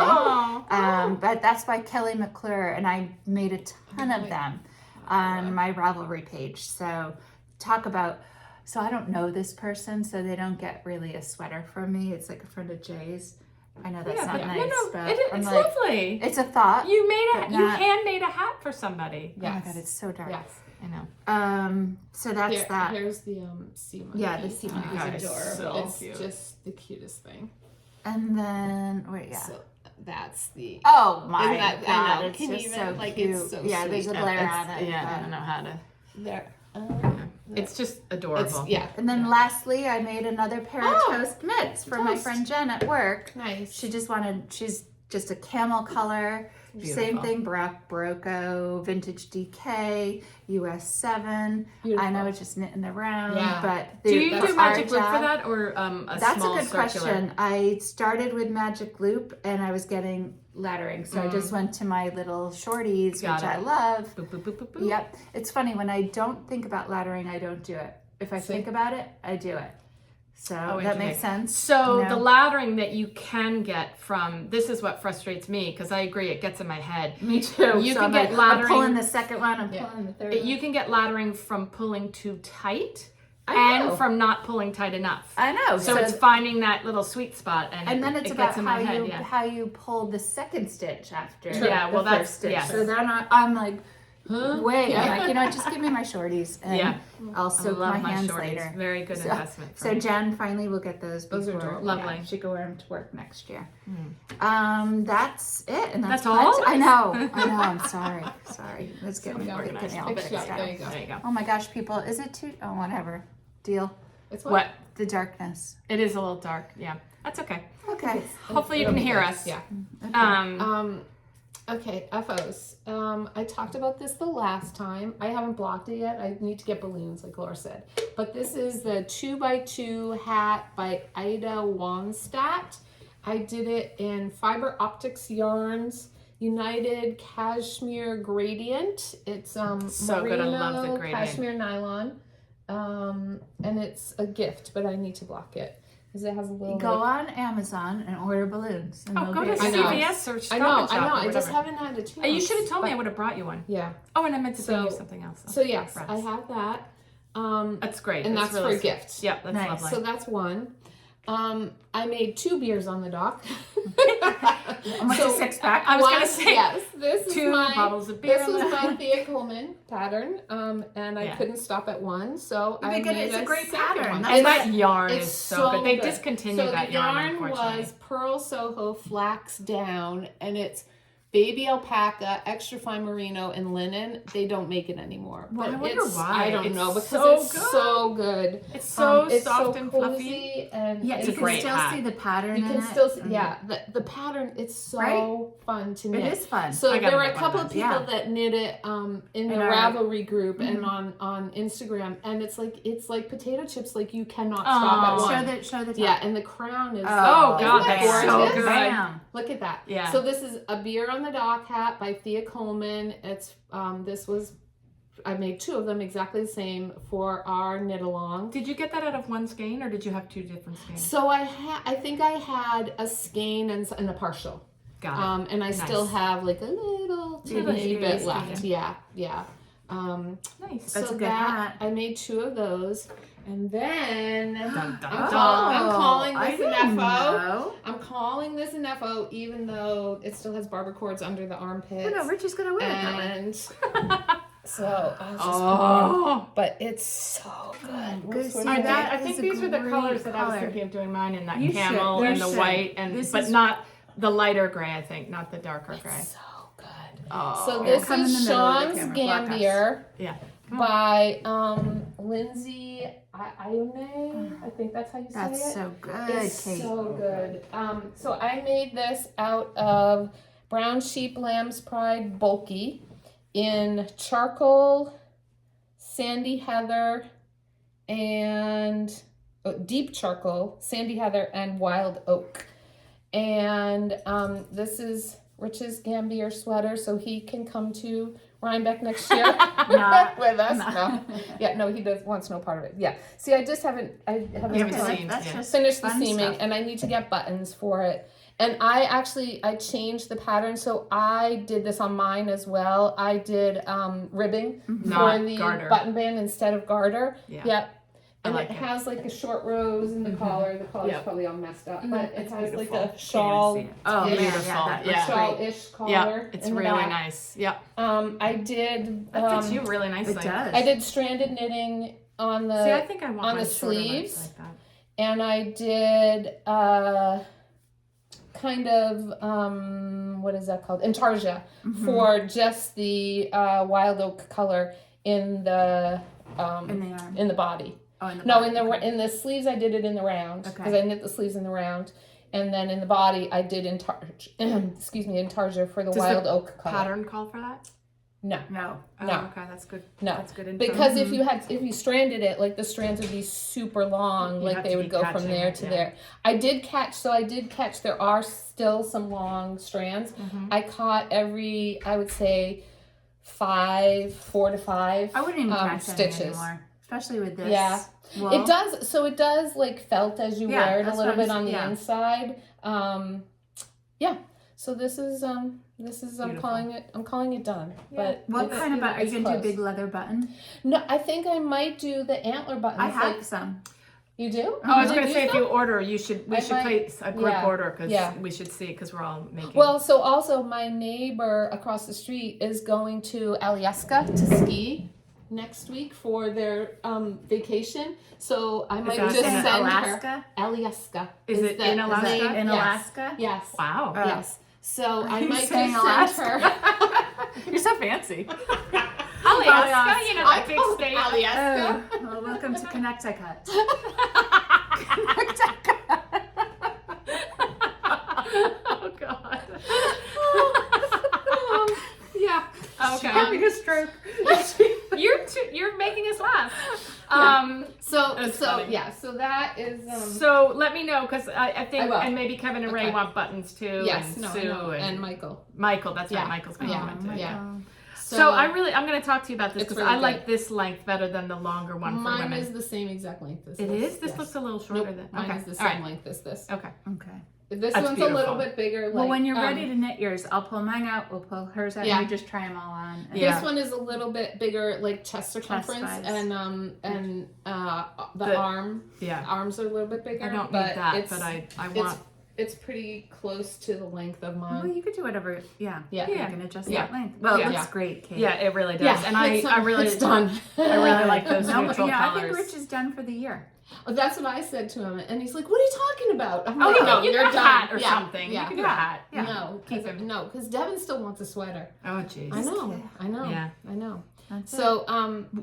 S2: But that's by Kelly McClure, and I made a ton of them on my Ravelry page. So talk about. So I don't know this person, so they don't get really a sweater from me. It's like a friend of Jay's. I know that's not nice, but
S1: it's lovely.
S2: It's a thought.
S1: You handmade a hat for somebody.
S2: Yes. Oh my God, it's so dark.
S3: Yes,
S1: I know.
S2: So that's that.
S3: Here's the sea monkey.
S2: Yeah, the sea monkey
S3: is adorable.
S1: So
S3: it's just the cutest thing.
S2: And then
S3: So that's the.
S2: Oh my
S3: God!
S2: I know.
S3: It's
S2: Can
S3: just
S2: you
S3: so
S2: like
S3: cute.
S2: it's so sweet. There's a glare on it.
S1: Yeah, I don't know how to.
S3: There.
S1: It's just adorable.
S2: And then lastly, I made another pair of toast mitts for my friend Jen at work.
S3: Nice.
S2: She's just a camel color.
S1: Beautiful.
S2: Same thing, Barocco, Vintage DK, US 7.
S3: Beautiful.
S2: I know it's just knitting around, but
S1: do you do magic loop for that or a
S2: That's
S1: small
S2: a good
S1: circular?
S2: question. I started with magic loop and I was getting lettering, so I just went to my little shorties, which I love.
S1: Boop, boop, boop, boop, boop.
S2: Yep. It's funny, when I don't think about lettering, I don't do it. If I think about it, I do it. So that makes sense.
S1: So the laddering that you can get from, this is what frustrates me, because I agree, it gets in my head.
S2: Me too.
S1: You
S2: so
S1: can get laddering.
S2: I'm pulling the second one, I'm pulling the third one.
S1: You can get laddering from pulling too tight
S2: I know.
S1: and from not pulling tight enough.
S2: I know.
S1: So it's finding that little sweet spot, and
S2: then it's
S1: it
S2: about
S1: gets in my head.
S2: how you pull the second stitch after
S1: Yeah, well,
S2: the
S1: that's-
S2: first stitch.
S1: yes.
S2: So then I'm like, wait, I'm like, just give me my shorties, and I'll
S1: I
S2: soak
S1: love
S2: my hands
S1: shorties.
S2: later.
S1: Very good investment.
S2: So Jen finally will get those.
S3: Those are
S2: before,
S3: adorable.
S1: Lovely.
S2: She can wear them to work next year. That's it, and
S1: That's
S2: plenty.
S1: all?
S2: I know. I'm sorry. Let's get me
S3: organized.
S2: all
S3: Fix
S2: fixed
S3: it up.
S2: up.
S3: There you go.
S1: There you go.
S2: Oh my gosh, people, is it too? Oh, whatever. Deal.
S3: It's
S1: What?
S2: the darkness.
S1: It is a little dark. Yeah, that's okay.
S2: Okay.
S1: Hopefully you can hear us.
S3: Yeah.
S1: Okay.
S3: Okay, FOs. I talked about this the last time. I haven't blocked it yet. I need to get balloons, like Laura said. But this is the 2x2 hat by Ida Wanstadt. I did it in Fiber Optics Yarns, United Cashmere Gradient. It's
S1: so
S3: merino,
S1: good. I love the gradient.
S3: Cashmere nylon. And it's a gift, but I need to block it. Because it has a little.
S2: Go on Amazon and order balloons. And
S1: Go to
S3: I know.
S1: CVS or Stop
S3: I know.
S1: and Shop or
S3: I just
S1: whatever.
S3: haven't had a chance.
S1: You should have told me. I would have brought you one.
S3: Yeah.
S1: Oh, and I meant to bring you
S3: So-
S1: something else.
S3: So yes,
S1: Friends.
S3: I have that.
S1: That's great.
S3: And that's for
S1: really
S3: a gift.
S1: Yeah, that's
S2: Nice.
S1: lovely.
S3: So that's one. I made 2 beers on the dock.
S2: How much a 6-pack?
S1: I was
S3: One-
S1: gonna say,
S3: yes, this is
S1: 2
S3: my
S1: bottles of beer.
S3: this was my Thea Coleman pattern, and I
S1: Yeah.
S3: couldn't stop at one, so I
S2: Because
S3: made
S2: it's a great
S3: second
S2: pattern.
S3: one.
S2: That's
S1: And
S2: why-
S1: that yarn
S3: It's
S1: is so good. They discontinued
S3: so
S1: that
S3: the
S1: yarn,
S3: yarn
S1: unfortunately.
S3: was Pearl Soho Flax Down, and it's baby alpaca, extra fine merino, and linen. They don't make it anymore.
S1: Well,
S3: But
S1: I wonder
S3: it's,
S1: why.
S3: I don't
S1: It's
S3: know, because
S1: so
S3: it's
S1: good.
S3: so good.
S1: It's so
S3: It's
S1: soft
S3: so
S1: and
S3: cozy,
S1: fluffy.
S3: and
S2: Yeah,
S1: It's
S2: you
S1: a
S2: can
S1: great
S2: still
S1: hat.
S2: see the pattern
S3: you
S2: in
S3: can
S2: it.
S3: still see, yeah, the pattern, it's so
S2: Right?
S3: fun to
S2: It
S3: knit.
S2: is fun.
S3: So
S1: I gotta
S3: there were a
S1: knit one of
S3: couple of
S1: those.
S3: people
S2: Yeah.
S3: that knit it in the
S2: our-
S3: Ravelry group and on Instagram, and it's like potato chips. Like you cannot stop at
S1: Aw.
S3: one.
S2: Show the top.
S3: Yeah, and the crown is
S1: Oh, God,
S3: isn't that
S1: that's so
S3: gorgeous?
S1: good.
S2: Bam.
S3: Look at that.
S1: Yeah.
S3: So this is a beer on the dock hat by Thea Coleman. It's I made 2 of them exactly the same for our knit along.
S1: Did you get that out of one skein, or did you have 2 different skeins?
S3: So I think I had a skein and a partial.
S1: Got it.
S3: And I still have like a little teeny bit
S2: skein.
S3: left. Yeah.
S1: Nice.
S2: That's
S3: So
S2: a good
S3: that
S2: hat.
S3: I made 2 of those, and then
S1: Dun, dun,
S3: I'm
S1: dun.
S3: calling
S2: I
S3: this an
S2: didn't
S3: FO.
S2: know.
S3: I'm calling this an FO, even though it still has barber cords under the armpits.
S2: Oh, no, Richie's gonna win it.
S3: And so I was just
S1: Oh.
S3: but it's so good.
S2: Good.
S3: What's-
S2: See, that
S1: I
S2: is
S1: think
S2: a
S1: these are the
S2: great
S1: colors that I was
S2: color.
S1: thinking of doing mine in that
S2: You
S1: camel
S2: should.
S1: and
S2: You
S1: the
S2: should.
S1: white, and
S2: This
S1: but
S2: is-
S1: not the lighter gray. I think not the darker gray.
S3: so good.
S1: Oh.
S3: So
S2: Here,
S3: this
S2: come in
S3: is
S2: the middle of the
S3: Sean's
S2: camera, block us.
S3: Gambir
S1: Yeah.
S3: by Lindsay Ione. I think that's how you say
S2: That's
S3: it.
S2: so good,
S3: It's
S2: Kate.
S3: so good. So I made this out of Brown Sheep Lamb's Pride Bulky in charcoal, sandy heather, and deep charcoal, sandy heather, and wild oak. And this is Rich's Gambir sweater, so he can come to Rhinebeck next year
S2: Not-
S3: with us.
S2: not-
S3: No, yeah, no, he wants no part of it. Yeah, see, I haven't
S1: You haven't
S3: finished-
S1: seen,
S2: That's
S1: yeah.
S2: just
S3: finished the
S2: fun
S3: seaming,
S2: stuff.
S3: and I need to get buttons for it. And I changed the pattern, so I did this on mine as well. I did ribbing
S1: Not
S3: for the
S1: garter.
S3: button band instead of garter.
S1: Yeah.
S3: Yep.
S1: I
S3: And
S1: like
S3: it
S1: it.
S3: has like a short rose in the collar. The collar's
S1: Yep.
S3: probably all messed up, but it has like
S1: Beautiful.
S3: a shawl,
S1: Can't even see it.
S2: Oh,
S3: Yeah,
S2: man,
S1: beautiful.
S2: yeah, that looks
S1: Yeah.
S2: great.
S3: shawl-ish collar.
S1: Yeah, it's
S3: in the
S1: really
S3: back.
S1: nice. Yep.
S3: I did.
S1: That fits you really nicely.
S2: It does.
S3: I did stranded knitting on the
S1: See, I think I want
S3: on
S1: mine
S3: the
S1: shorter legs
S3: sleeves.
S1: like that.
S3: and I did kind of what is that called? Intarsia for just the wild oak color in the
S2: In the arm.
S3: in the body.
S2: Oh, in the
S3: No,
S2: body.
S3: in the sleeves I did it in the round
S2: Okay.
S3: because I knit the sleeves in the round, and then in the body I did intarsia for the
S1: Does
S3: wild
S1: the
S3: oak color.
S1: Pattern call for that?
S3: No,
S2: No.
S1: Oh,
S3: No.
S1: okay, that's good.
S3: no.
S1: That's good info.
S3: Because if you stranded it, like the strands would be super long,
S1: You
S3: like
S1: have
S3: they
S1: to
S3: would
S1: be
S3: go from
S1: catching
S3: there
S1: it,
S3: to
S1: yeah.
S3: there. I did catch there are still some long strands.
S1: Mm-hmm.
S3: I caught every, I would say 4 to 5
S2: I wouldn't even catch
S3: stitches.
S2: any anymore. Especially with this.
S3: Yeah.
S2: wool.
S3: It does like felt as you
S2: Yeah,
S3: wear it a
S2: that's
S3: little
S2: what I'm
S3: bit on the
S2: yeah.
S3: inside. Yeah. So this is I'm
S1: Beautiful.
S3: calling it done. But
S2: What
S3: it's,
S2: kind of button? Are you
S3: it's
S2: going to do a
S3: close.
S2: big leather button?
S3: No, I think I might do the antler buttons.
S2: I have
S3: like,
S2: some.
S3: you do?
S1: Oh, I was
S3: You
S1: going to
S3: use
S1: say, if
S3: them?
S1: you order, we should
S3: I might-
S1: place a group
S3: yeah,
S1: order because
S3: yeah.
S1: we should see because we're all making.
S3: Well, so also my neighbor across the street is going to Alyeska to ski next week for their vacation. So I might
S1: that
S3: just
S1: in
S3: send
S2: Alaska?
S3: her Alyeska.
S1: Is it in Alaska?
S2: Is that in
S3: Yes.
S2: Alaska?
S3: Yes.
S1: Wow.
S2: Oh.
S3: Yes. So I
S2: you
S3: might just
S2: saying
S3: send
S2: Alaska?
S3: her.
S1: You're so fancy. Alaska, you know,
S3: I
S1: that big
S3: call it
S1: state.
S3: Alyeska.
S2: Oh, well, welcome to ConnectICut.
S1: Oh God.
S3: Yeah.
S1: Okay.
S2: Having a stroke.
S1: You're making us laugh.
S3: So
S1: funny.
S3: yeah. So that is.
S1: So let me know, because I think,
S3: I will.
S1: and maybe Kevin and Ray
S3: Okay.
S1: want buttons too.
S3: Yes.
S1: And
S3: No.
S1: Sue
S3: No.
S1: and
S3: And Michael.
S1: Michael. That's
S3: Yeah.
S1: right. Michael's going to
S3: Yeah.
S1: comment too.
S3: Yeah.
S1: So I'm going to talk to you about this,
S3: It's
S1: because
S3: really
S1: I like
S3: good.
S1: this length better than the longer one for
S3: Mine
S1: women.
S3: is the same exact length as
S1: It
S3: this.
S1: is? This
S3: Yes.
S1: looks a little shorter
S3: Nope,
S1: than.
S3: mine
S1: Okay.
S3: is the
S1: All
S3: same
S1: right.
S3: length as this.
S1: Okay.
S2: Okay.
S3: This
S1: That's
S3: one's
S1: beautiful.
S3: a little bit bigger.
S2: Well,
S3: like,
S2: when you're ready to knit yours, I'll pull mine out. We'll pull hers out.
S3: Yeah.
S2: And we just try them all on. And
S1: Yeah.
S3: This one is a little bit bigger, like chest circumference,
S2: Chest-wise.
S3: and the
S1: The-
S3: arms are a little bit bigger.
S1: I don't
S3: but
S1: need that,
S3: it's,
S1: but I want.
S3: It's pretty close to the length of mine.
S2: Well, you could do whatever. Yeah.
S3: Yeah.
S2: You can adjust
S3: Yeah.
S2: that length. Well,
S1: Yeah.
S2: it looks
S3: Yeah.
S2: great, Kate.
S1: Yeah, it really does.
S3: Yeah,
S1: And I really,
S3: it's done.
S1: I really like those
S2: No,
S1: neutral
S2: yeah, I
S1: colors.
S2: think Rich is done for the year.
S3: That's what I said to him, and he's like, "What are you talking about?" I'm
S1: Oh,
S3: like,
S1: no, you
S3: you're
S1: can do a
S3: done.
S1: hat or
S3: Yeah.
S1: something.
S3: Yeah.
S1: You can do a hat.
S2: Yeah.
S3: No, because Devin still wants a sweater.
S1: Oh, jeez.
S3: I know.
S1: Yeah.
S3: I know.
S2: That's it.
S3: So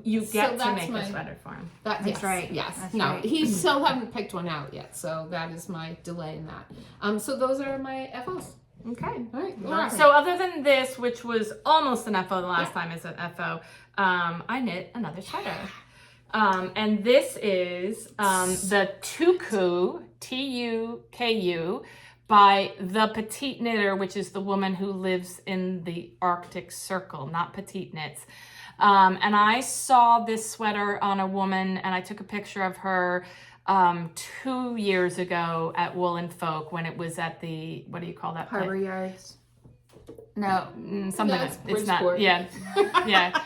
S1: You
S3: So
S1: get to
S3: that's
S1: make
S3: my-
S1: a sweater for him.
S3: That's
S2: That's right.
S3: Yes.
S2: That's
S3: No,
S2: right.
S3: he still haven't picked one out yet, so that is my delay in that. So those are my FOs.
S1: Okay.
S3: All right,
S2: Laura.
S1: So other than this, which was almost an FO the last time as an FO, I knit another sweater. And this is the Tuku, Tuku, by the Petite Knitter, which is the woman who lives in the Arctic Circle, not PetiteKnits. And I saw this sweater on a woman, and I took a picture of her 2 years ago at Woolen Folk, when it was at the, what do you call that place?
S2: Harbor Yards. No.
S1: Something
S3: That's
S1: it's not.
S3: Bridgeport.
S1: Yeah, yeah.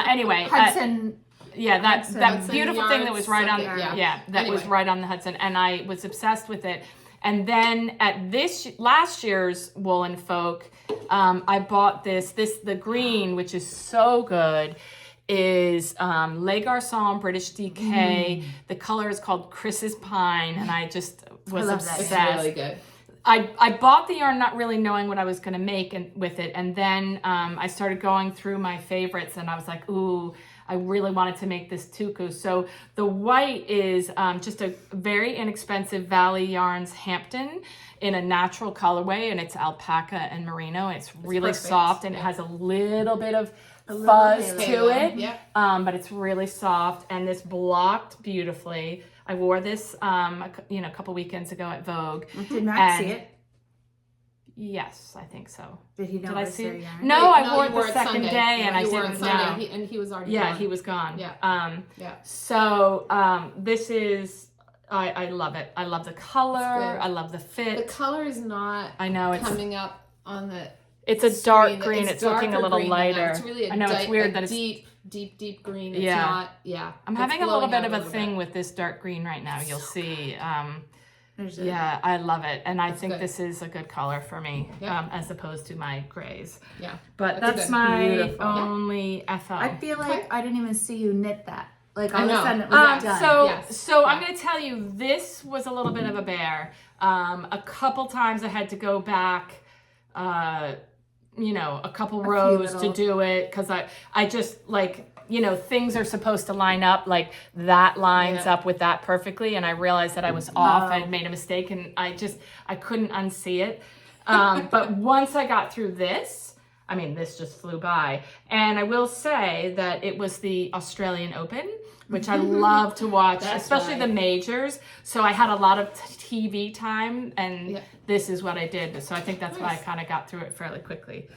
S1: Anyway,
S2: Hudson.
S1: yeah, that
S3: Hudson
S1: beautiful thing that was right on.
S3: Yards, something,
S1: Yeah, that was
S3: Anyway.
S1: right on the Hudson, and I was obsessed with it. And then at this last year's Woolen Folk, I bought the green, which is so good, is Les Garçons British Dk. The color is called Chris's Pine, and I just was
S2: love that.
S1: obsessed.
S3: It's really good.
S1: I bought the yarn not really knowing what I was going to make with it, and then I started going through my favorites, and I was like, ooh, I really wanted to make this tuku. So the white is just a very inexpensive Valley Yarns Hampden in a natural colorway, and it's alpaca and merino. It's really
S3: perfect.
S1: soft, and it has a little bit of fuzz to
S3: halo.
S1: it,
S3: Yeah.
S1: but it's really soft, and this blocked beautifully. I wore this a couple weekends ago at Vogue.
S2: Did Max see
S1: And-
S2: it?
S1: Yes, I think so.
S2: Did he know
S1: Did
S2: it
S1: I
S2: was
S1: see
S2: their
S1: it?
S2: yarn?
S1: No, I
S3: No,
S1: wore
S3: you
S1: it
S3: wore
S1: the
S3: it
S1: second
S3: Sunday.
S1: day, and I
S3: You wore it
S1: didn't
S3: Sunday,
S1: know.
S3: and he was already
S1: Yeah,
S3: gone.
S1: he was gone.
S3: Yeah. Yeah.
S1: So this is, I love it. I love the color.
S3: good.
S1: I love the
S3: The
S1: fit.
S3: color is not
S1: I know it's
S3: coming up on the
S1: it's a dark
S3: screen.
S1: green. It's looking a
S3: darker
S1: little
S3: green than that.
S1: lighter.
S3: It's really
S1: I know it's weird that it's.
S3: deep green. It's
S1: Yeah.
S3: not. Yeah.
S1: I'm
S3: It's
S1: having a little
S3: blowing
S1: bit
S3: out
S1: of a thing
S3: bit.
S1: with this dark green right now. You'll see.
S2: There's a-
S1: Yeah, I love it, and I think
S3: good.
S1: this is a good color for me,
S3: Yeah.
S1: as opposed to my grays.
S3: Yeah.
S1: But
S3: That's
S1: that's
S3: good.
S1: my
S2: Beautiful.
S1: only FO.
S2: I feel like I didn't even see you knit that. Like all
S3: I
S2: of a
S3: know.
S2: sudden it was done.
S3: Yes.
S1: So I'm
S3: Yeah.
S1: going to tell you, this was a little bit of a bear. A couple times I had to go back, a couple rows to
S2: little-
S1: do it, because I just like, things are supposed to line up, like that lines
S3: Yeah.
S1: up with that perfectly, and I realized that I was off.
S2: Oh.
S1: I'd made a mistake, and I couldn't unsee it. But once I got through this, this just flew by. And I will say that it was the Australian Open, which I love to watch,
S3: That's
S1: especially
S3: right.
S1: the majors. So I had a lot of TV time, and
S3: Yeah.
S1: this is what I did. So I think that's why I
S3: Nice.
S1: kind of got through it fairly quickly.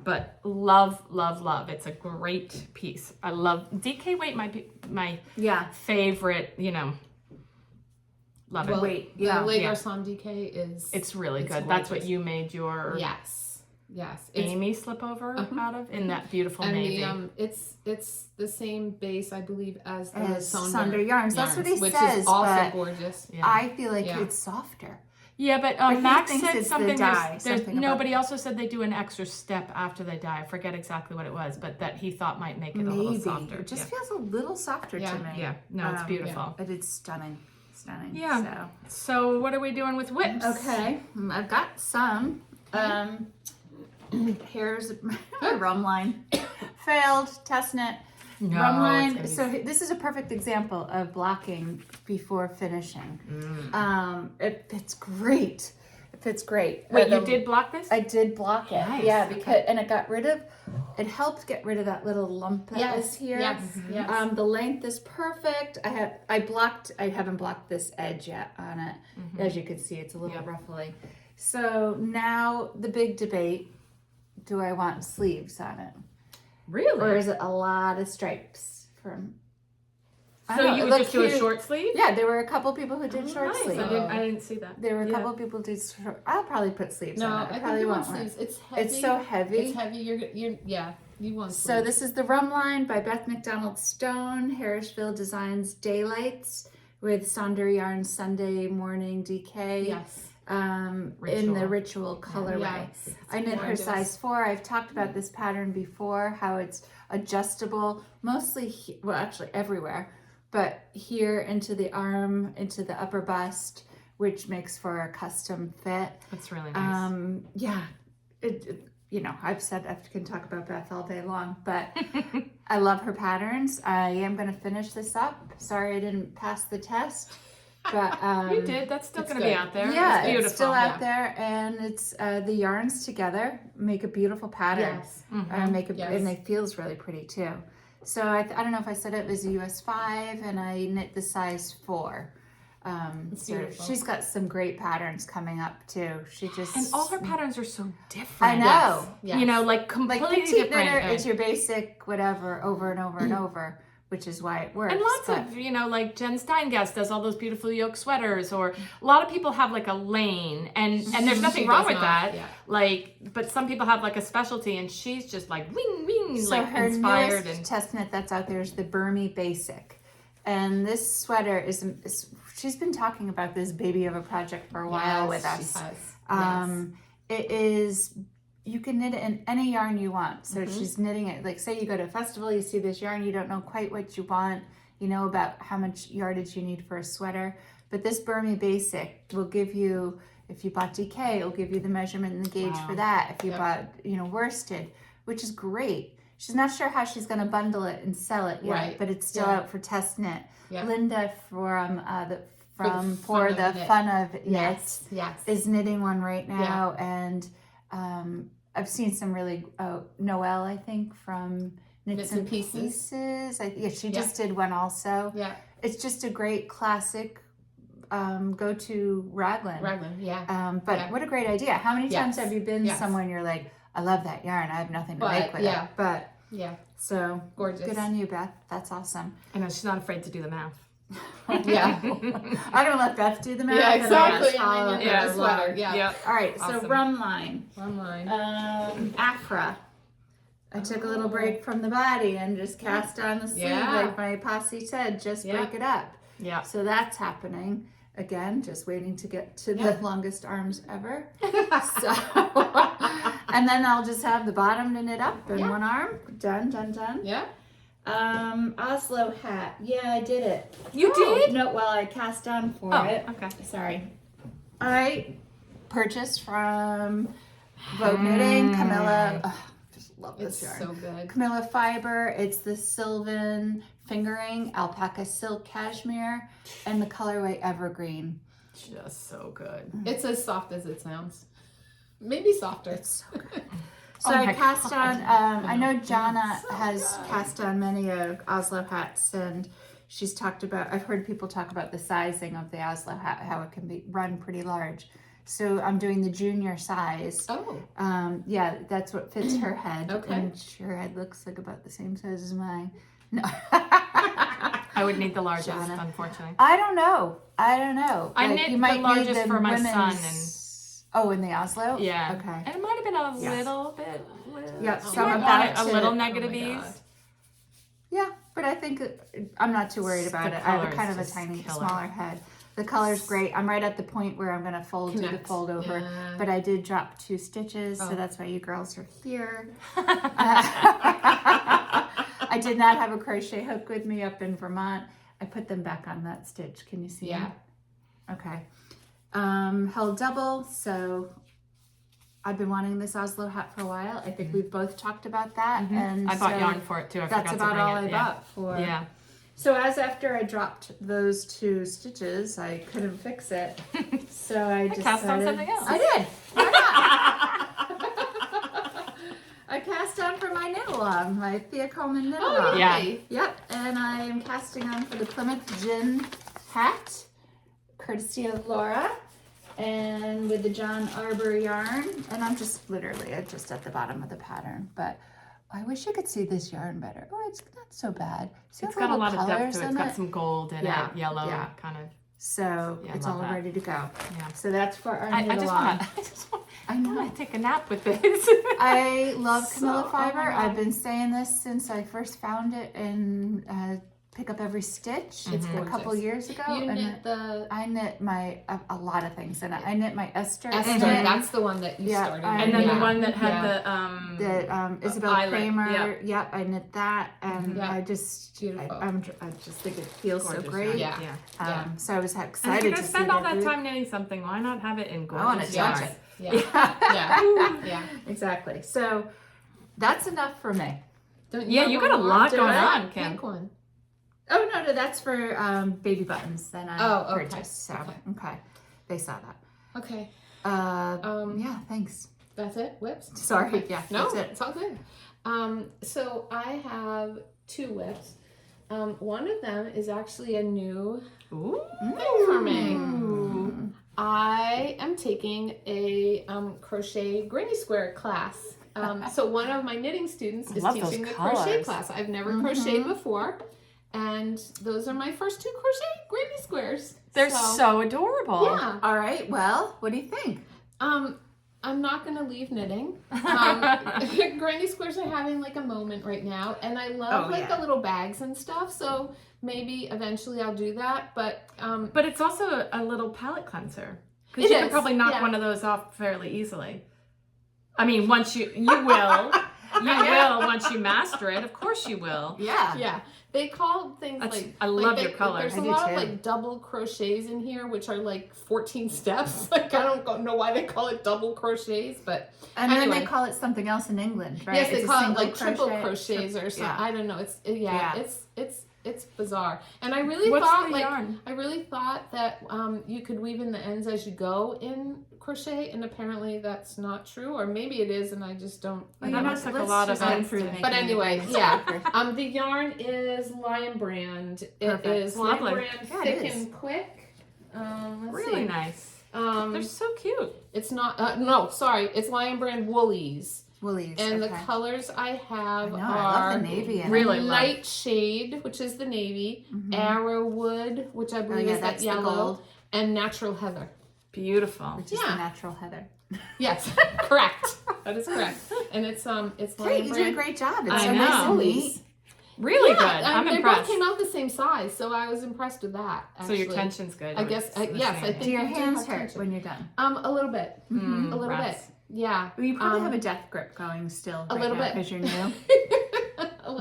S1: But love, love, love. It's a great piece. I love DK Weight, my
S2: Yeah.
S1: favorite, love it.
S3: Well,
S2: Wait,
S3: the
S2: yeah.
S3: Les
S1: Yeah.
S3: Garçons DK is.
S1: It's really
S3: It's
S1: good. That's what
S3: gorgeous.
S1: you made your
S3: Yes. It's,
S1: Amy slip over out of, in that beautiful
S3: and
S1: navy.
S3: it's the same base, I believe, as the
S2: As
S3: Sonder
S2: Sonder yarns. That's what he
S3: which
S2: says,
S3: is also
S2: but
S3: gorgeous.
S1: Yeah.
S2: I feel like
S3: Yeah.
S2: it's softer.
S1: Yeah, but
S2: he
S1: Max
S2: thinks
S1: said
S2: it's the
S1: something.
S2: dye,
S1: There's
S2: something
S1: no,
S2: about
S1: but he also said they do an extra step after they dye. I forget exactly what it was, but that he thought might make it a little
S2: Maybe.
S1: softer.
S2: It just
S1: yeah.
S2: feels a little softer
S3: Yeah.
S2: to me.
S1: Yeah, no, it's
S2: Um,
S1: beautiful.
S2: But it's stunning. Stunning.
S1: Yeah. So what are we doing with whips?
S2: So. Okay. I've got some. Here's my Rum Line. Failed test knit.
S1: No,
S2: Rum Line.
S1: it's
S2: So this is a perfect example of blocking before finishing. It fits great. It fits great.
S1: Wait, you did block this?
S2: I did block it.
S1: Nice.
S2: Yeah, because and it helped get rid of that little lump that was here.
S3: Yes. Yes.
S2: The length is perfect. I haven't blocked this edge yet on it. As you can see, it's a little ruffly. So now the big debate, do I want sleeves on it?
S1: Really?
S2: Or is it a lot of stripes from...
S1: So you would just do a short sleeve?
S2: Yeah, there were a couple people who did short
S1: Nice.
S2: sleeve.
S1: I didn't see that.
S2: There were a couple people who did short... I'll probably put sleeves on it.
S3: I
S2: probably
S3: think you
S2: won't
S3: want sleeves. It's heavy.
S2: It's so heavy.
S3: It's heavy. You want sleeves.
S2: So this is the Rum Line by Beth McDonald Stone, Harrisville Designs Daylights with Sonder Yarn Sunday Morning DK.
S3: Yes.
S2: In the Ritual colorway.
S3: Yes,
S2: I knit her
S3: gorgeous.
S2: size 4. I've talked about this pattern before, how it's adjustable, mostly, well, actually everywhere, but here into the arm, into the upper bust, which makes for a custom fit.
S1: That's really nice.
S2: Yeah, I've said I can talk about Beth all day long, but I love her patterns. I am going to finish this up. Sorry I didn't pass the test. But
S1: you did. That's still going to be out there.
S2: Yeah,
S1: it's beautiful.
S2: It's still out there, and it's the yarns together make a beautiful pattern.
S3: Yes.
S2: And it feels really pretty too. So I don't know if I said it was a US 5, and I knit the size 4. So she's got some great patterns coming up too.
S1: And all her patterns are so different.
S2: I know.
S3: Yes.
S1: You know, like completely
S2: Petite
S1: different.
S2: Knitter is your basic whatever over and over and over, which is why it works.
S1: And lots of, like Jen Steingast does all those beautiful yoke sweaters, or a lot of people have like a lane, and there's nothing wrong with that.
S3: Yeah.
S1: Like, but some people have like a specialty, and she's just like wing wing,
S2: So
S1: like
S2: her
S1: inspired.
S2: newest test knit that's out there is the Burmese Basic, and this sweater is she's been talking about this baby of a project for a while with us.
S3: She has.
S2: It is. You can knit it in any yarn you want. So she's knitting it, like say you go to a festival, you see this yarn, you don't know quite what you want, about how much yardage you need for a sweater. But this Burmese Basic will give you, if you bought DK, it'll give you the measurement and the gauge for that. If you bought, worsted, which is great. She's not sure how she's going to bundle it and sell it yet, but it's still out for test knit. Yeah. Linda from the Fun of Knits is knitting one right now, and I've seen some really Noelle, I think, from Knits and Pieces. She just did one also. Yeah, it's just a great classic go-to raglan. But what a great idea! How many times have you been somewhere and you're like, I love that yarn, I have nothing to make with it. But so
S3: gorgeous.
S2: Good on you, Beth. That's awesome.
S1: I know she's not afraid to do the math.
S2: I'm gonna let Beth do the math.
S3: Yeah, exactly.
S2: Sweater.
S3: Yeah.
S2: All right.
S1: Awesome.
S2: So Rum Line.
S3: Afra.
S2: I took a little break from the body and just cast on the sleeve, like my Posse said. Just break it up.
S1: Yeah.
S2: So that's happening again. Just waiting to get to the longest arms ever. And then I'll just have the bottom to knit up in one arm. Done.
S3: Yeah.
S2: Oslo Hat. Yeah, I did it.
S1: You did?
S2: No, well, I cast on for it.
S1: Okay.
S2: Sorry. I purchased from Vogue Knitting, Camilla. Oh, just love this yarn.
S3: So good.
S2: Camilla Fiber. It's the Sylvan Fingering Alpaca Silk Cashmere and the colorway Evergreen.
S1: Just so good.
S3: It's as soft as it sounds. Maybe softer.
S2: It's so good. So I cast on, I know Jana has cast on many Oslo hats, and she's talked about, I've heard people talk about the sizing of the Oslo hat, how it can be run pretty large. So I'm doing the junior size. Yeah, that's what fits her head.
S3: Okay.
S2: And her head looks like about the same size as mine. No.
S1: I would need the largest, unfortunately.
S2: I don't know.
S1: I knit the largest for my son, and
S2: oh, in the Oslo?
S1: Yeah.
S2: Okay.
S1: And it might have been a little bit.
S2: Some about
S1: a little negative ease.
S2: Yeah, but I think I'm not too worried about it. I have kind of a tiny, smaller head. The color's great. I'm right at the point where I'm going to do the fold over, but I did drop 2 stitches, so that's why you girls are here. I did not have a crochet hook with me up in Vermont. I put them back on that stitch. Can you see them? Okay. Held double, so I've been wanting this Oslo hat for a while. I think we've both talked about that. And
S1: I bought yarn for it too. I
S2: that's
S1: forgot
S2: about
S1: to
S2: all
S1: bring
S2: I
S1: it.
S2: bought for.
S1: Yeah.
S2: So as after I dropped those 2 stitches, I couldn't fix it. So I decided.
S1: Cast on something else.
S2: I did. Why not? I cast on for my knit along, my Thea Coleman knit along.
S1: Yeah.
S2: Yep. And I am casting on for the Plymouth Gin hat, courtesy of Laura. And with the John Arbor yarn, and I'm just literally just at the bottom of the pattern, but I wish you could see this yarn better. Oh, it's not so bad. See
S1: It's
S2: all the
S1: got a lot
S2: little
S1: of depth
S2: colors
S1: to it. It's
S2: in
S1: got some gold in
S2: Yeah,
S1: it, yellow
S2: yeah.
S1: kind of.
S2: So
S1: Yeah, I
S2: it's
S1: love
S2: all
S1: that.
S2: ready to go.
S1: Yeah.
S2: So that's for our
S1: I
S2: knit
S1: just
S2: along.
S1: want
S2: I know.
S1: to take a nap with this.
S2: I love
S1: So-
S2: Camilla
S1: oh my
S2: fiber.
S1: God.
S2: I've been saying this since I first found it in Pick Up Every Stitch
S3: It's
S2: a couple
S3: gorgeous.
S2: years ago.
S3: You
S2: and
S3: knit the
S2: I knit my a lot of things, and I knit my Esther.
S3: Esther.
S2: knit.
S3: That's the one that you
S2: Yeah,
S3: started.
S1: And then
S3: yeah.
S1: the one that had
S3: Yeah.
S2: The Isabel
S1: eyelet,
S2: Kramer.
S1: yeah.
S2: Yep, I knit that, and
S3: Yeah.
S2: I just
S3: Beautiful.
S2: I just think it feels so
S1: Gorgeous
S2: great.
S1: yarn.
S3: Yeah.
S1: Yeah.
S2: So I was
S1: And if
S2: excited
S1: you're
S2: to
S1: gonna
S2: see
S1: spend all
S2: that
S1: that
S2: booth.
S1: time knitting something, why not have it in
S2: I wanna
S1: gorgeous
S2: judge
S1: yarn?
S2: it.
S3: Yeah. Yeah. Yeah.
S2: Exactly. So that's enough for me.
S3: Don't
S1: Yeah,
S3: have
S1: you
S3: one
S1: got a
S3: more?
S1: lot
S3: Do
S1: going
S3: it.
S1: on, Kim.
S3: Pink one.
S2: Oh no, that's for baby buttons that I
S3: Oh, okay.
S2: purchased. So
S3: Okay.
S2: they saw that.
S3: Okay.
S2: Yeah, thanks.
S3: That's it. Whips.
S2: Sorry.
S3: Okay.
S2: Yeah,
S3: No,
S2: that's it.
S3: it's all good. So I have 2 whips. One of them is actually a new
S1: Ooh.
S3: thing for me.
S2: Mm.
S3: I am taking a crochet granny square class. So one of my knitting students is
S1: love those
S3: teaching the crochet
S1: colors.
S3: class. I've never crocheted before, and those are my first 2 crochet granny squares.
S1: They're so adorable.
S3: Yeah.
S2: All right. Well, what do you think?
S3: I'm not gonna leave knitting. Granny squares are having like a moment right now, and I love the little bags and stuff. So maybe eventually I'll do that. But
S1: But it's also a little palette cleanser.
S3: It
S1: Because you
S3: is,
S1: can probably knock
S3: yeah.
S1: one of those off fairly easily. I mean, once you will. You will once you master it. Of course you will.
S2: Yeah.
S3: yeah, they call things
S1: That's-
S3: like
S1: I love
S3: like
S1: your colors.
S3: There's
S2: I
S3: a
S2: do
S3: lot
S2: too.
S3: of like double crochets in here, which are like 14 steps. Like I don't know why they call it double crochets, but
S2: And then
S3: Anyway.
S2: they call it something else in England, right?
S3: yes, they
S2: It's a
S3: call it
S2: single
S3: like triple
S2: crochet.
S3: crochets or something.
S2: Yeah.
S3: I don't know. It's
S2: Yeah.
S3: it's bizarre. And I really
S1: What's
S3: thought
S1: the
S3: like
S1: yarn?
S3: I really thought that you could weave in the ends as you go in crochet, and apparently that's not true, or maybe it is, and I just don't.
S1: Well, that must take a lot of
S2: just
S1: effort.
S2: improve
S3: But
S2: making
S3: anyway,
S2: it.
S3: yeah. The yarn is Lion Brand. It
S2: Perfect.
S3: is Lion
S1: Lovely.
S3: Brand
S2: Yeah, it
S3: thick
S2: is.
S3: and quick. Let's
S1: Really
S3: see.
S1: nice.
S3: Um,
S1: They're so cute.
S3: it's not. No, sorry. It's Lion Brand Woolies.
S2: Woolies.
S3: And
S2: okay.
S3: the colors I have
S2: I know, I
S3: are
S2: love the navy in it.
S1: Really love.
S3: Nightshade, which is the navy,
S2: Mhm.
S3: Arrowwood, which I believe
S2: yeah,
S3: is that
S2: that's the
S3: yellow,
S2: gold.
S3: and Natural Heather.
S1: Beautiful.
S2: Which is
S3: Yeah.
S2: the natural heather.
S3: Yes, correct. That is correct. And it's
S2: Hey,
S3: Lion
S2: you did a
S3: Brand.
S2: great job. It's
S1: I
S2: so
S1: know.
S2: nice and neat.
S1: Really
S3: Yeah,
S1: good. I'm
S3: they
S1: impressed.
S3: both came out the same size, so I was impressed with that.
S1: So
S3: Actually.
S1: your tension's good.
S3: I guess,
S1: It's the
S3: yes,
S1: same.
S3: I think
S2: Do your
S3: you do
S2: hands
S3: have
S2: hurt
S3: tension.
S2: when you're done?
S3: A little bit.
S1: Mm,
S3: A little
S1: rats.
S3: bit. Yeah.
S2: Well, you probably
S3: Um,
S2: have a death grip going still.
S3: a
S2: right
S3: little
S2: now
S3: bit.
S2: because you're new.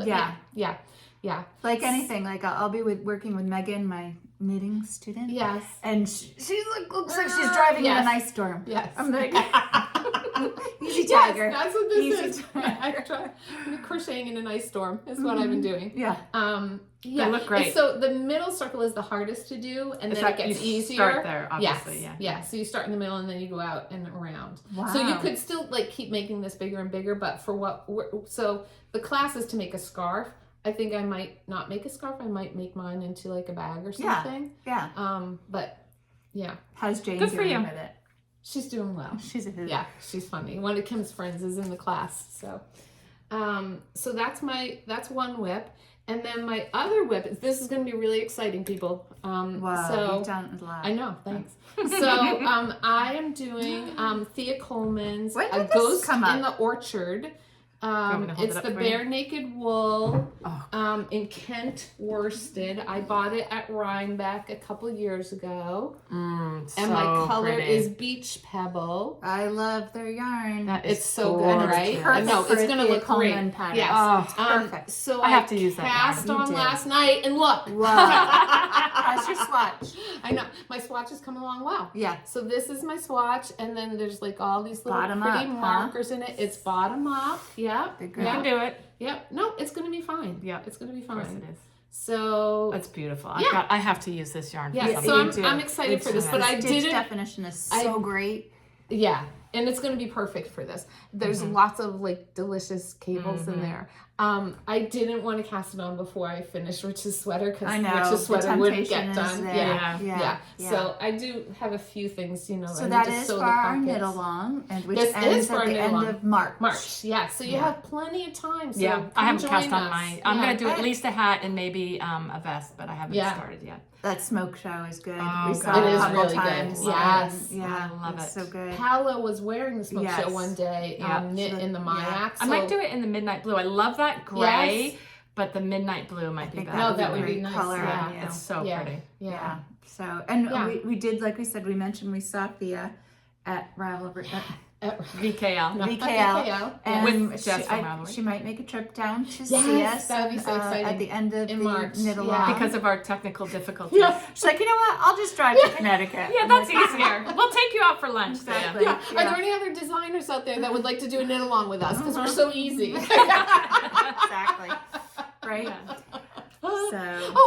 S3: Yeah.
S2: Yeah.
S3: Yeah.
S2: Like anything, like I'll be working with Megan, my knitting student,
S3: Yes.
S2: and she looks like she's driving in
S3: Yes.
S2: an ice storm.
S3: Yes.
S2: I'm like, easy
S3: Yes,
S2: tiger.
S3: that's what this
S2: Easy
S3: is. I'm crocheting in an ice storm is what
S2: Mm-hmm.
S3: I've been doing.
S2: Yeah.
S3: Yeah.
S1: They look great.
S3: So the middle circle is the hardest to do, and
S1: It's
S3: then it
S1: like
S3: gets
S1: you
S3: easier.
S1: start there,
S3: Yes.
S1: obviously. Yeah.
S3: Yeah. So you start in the middle, and then you go out and around.
S2: Wow.
S3: So you could still like keep making this bigger and bigger, but for so the class is to make a scarf. I think I might not make a scarf. I might make mine into like a bag or
S2: Yeah.
S3: something.
S2: Yeah.
S3: But yeah,
S2: How's Jane
S1: Good for
S2: doing
S1: you.
S2: with it?
S3: she's doing well.
S2: She's a hoot.
S3: Yeah, she's funny. One of Kim's friends is in the class, so so that's one whip, and then my other whip. This is going to be really exciting, people.
S2: Wow.
S3: So
S2: You've done a lot.
S3: I know, thanks. So I am doing Thea Coleman's
S2: When
S3: A
S2: did this
S3: Ghost
S2: come
S3: in
S2: up?
S3: the Orchard. It's the Bare Naked Wool in Kent worsted. I bought it at Rhinebeck a couple years ago. And my color is Beach Pebble.
S2: I love their yarn.
S3: It's so good, right? I know, it's going to look great.
S2: Yes.
S3: Perfect. So I
S1: have to use that
S3: cast on last night, and look.
S2: Wow. How's your swatch?
S3: I know. My swatch is coming along well.
S2: Yeah.
S3: So this is my swatch, and then there's like all these little
S2: Bottom
S3: pretty
S2: up,
S3: markers in it. It's bottom up. Yeah.
S1: You can do it.
S3: Yep. No, it's going to be fine.
S1: Yeah.
S3: It's going to be fine.
S1: Of course it is.
S3: So
S1: that's beautiful. I have to use this yarn.
S3: Yeah. So I'm excited for this, but I didn't.
S2: Definition is so great.
S3: Yeah. And it's going to be perfect for this. There's lots of like delicious cables in there. I didn't want to cast it on before I finished Rich's sweater because Rich's sweater wouldn't get done. Yeah. So I do have a few things, you know.
S2: So that is for our knit along, and which ends at the end of March.
S3: Yeah. So you have plenty of time. So
S1: I haven't cast on my. I'm going to do at least a hat and maybe a vest, but I haven't started yet.
S2: That smoke show is good.
S1: Oh,
S2: we saw it a couple
S3: really
S2: times.
S3: Good. Yes.
S2: Yeah.
S1: I love it.
S2: So good.
S3: Paola was wearing the smoke show one day, knit in the Mayak.
S1: I might do it in the midnight blue. I love that gray, but the midnight blue might be better.
S3: No, that would be nice.
S2: Color
S1: it's so pretty.
S2: Yeah. So, and we did, like we said, we mentioned we saw Thea at Ravelry.
S1: VKL.
S2: And
S1: with Jess from Ravelry.
S2: She might make a trip down to see us.
S3: That would be so exciting.
S2: At the end of
S3: March.
S2: knit along.
S1: Because of our technical difficulties.
S2: She's like, you know what? I'll just drive to Connecticut.
S1: Yeah, that's easier. We'll take you out for lunch.
S2: Exactly.
S3: Are there any other designers out there that would like to do a knit along with us? Because we're so easy.
S2: Exactly. Right?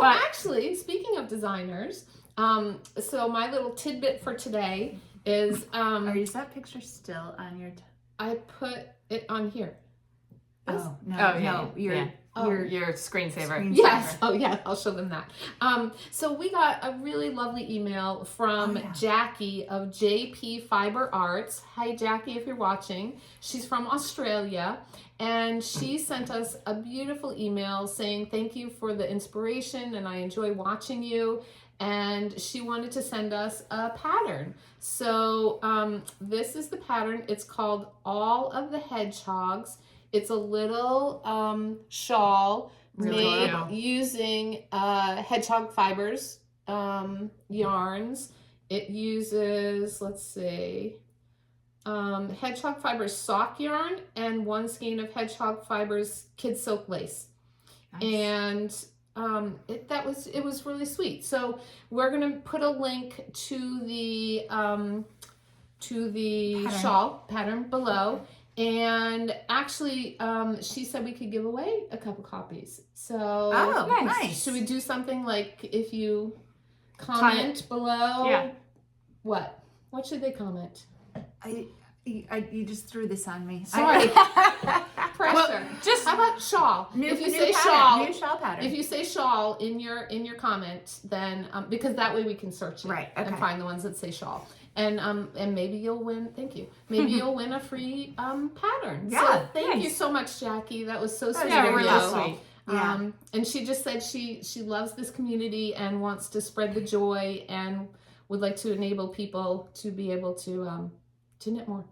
S3: Actually, speaking of designers, so my little tidbit for today is...
S2: is that picture still on your...
S3: I put it on here.
S2: No, your
S1: screensaver.
S3: Yes. Oh, yeah. I'll show them that. So we got a really lovely email from Jacqui of JP Fiber Arts. Hi, Jacqui, if you're watching. She's from Australia, and she sent us a beautiful email saying thank you for the inspiration, and I enjoy watching you. And she wanted to send us a pattern. So this is the pattern. It's called All of the Hedgehogs. It's a little shawl made using hedgehog fibers, yarns. It uses, let's see, hedgehog fibers sock yarn and one skein of hedgehog fibers kid silk lace. Nice. And it was really sweet. So we're gonna put a link to the shawl pattern below. And actually, she said we could give away a couple copies. So
S2: nice.
S3: Should we do something like if you comment below?
S1: Yeah.
S3: What should they comment?
S2: You just threw this on me.
S3: Sorry. Pressure.
S2: Well,
S3: how about shawl?
S2: If you say shawl pattern.
S3: If you say shawl in your comment, then because that way we can search it and find the ones that say shawl. And maybe you'll win. Thank you. Maybe you'll win a free pattern.
S2: Yeah.
S3: So thank you so much, Jacqui. That was so sweet.
S1: Yeah, really sweet.
S2: Yeah.
S3: And she just said she loves this community and wants to spread the joy and would like to enable people to be able to knit more.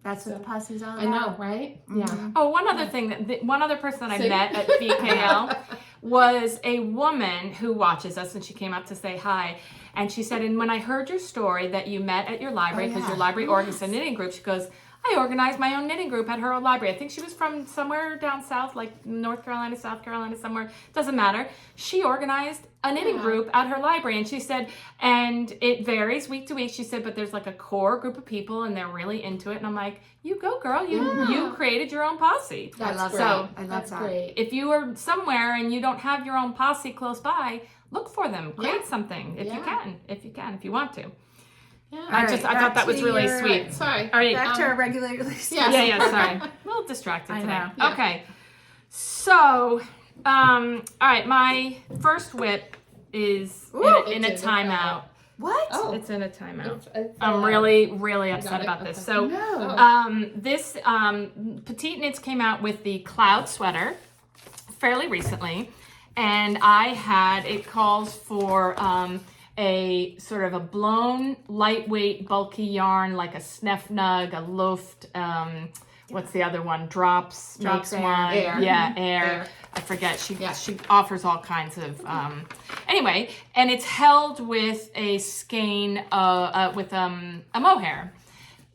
S2: That's what the posse's all about.
S3: I know, right?
S2: Mm-hmm.
S3: Yeah.
S1: Oh, one other thing, one other person that I met at VKL was a woman who watches us, and she came up to say hi. And she said, and when I heard your story that you met at your library, because your library organized a knitting group, she goes, I organized my own knitting group at her old library. I think she was from somewhere down south, like North Carolina, South Carolina, somewhere. Doesn't matter. She organized a knitting group at her library. And she said, and it varies week to week. She said, but there's like a core group of people and they're really into it. And I'm like, you go, girl. You created your own posse.
S3: I love
S2: that.
S3: Great.
S1: If you are somewhere and you don't have your own posse close by, look for them. Create something if you can, if you want to.
S3: Yeah.
S1: I thought that was really sweet.
S3: Sorry.
S1: All right.
S2: Back to our regular list.
S1: Yeah, sorry. A little distracted today.
S3: Yeah.
S1: Okay. So, all right, my first whip is in a timeout.
S2: What?
S3: Oh.
S1: It's in a timeout. I'm really, really upset about this. So, this Petite Knits came out with the cloud sweater fairly recently, and it calls for a sort of a blown, lightweight, bulky yarn like a Snefnug, a Loft, what's the other one? Drops makes
S2: Air.
S1: one.
S3: Air.
S1: Yeah, Air. I forget. She offers all kinds of anyway, and it's held with a skein with a mohair,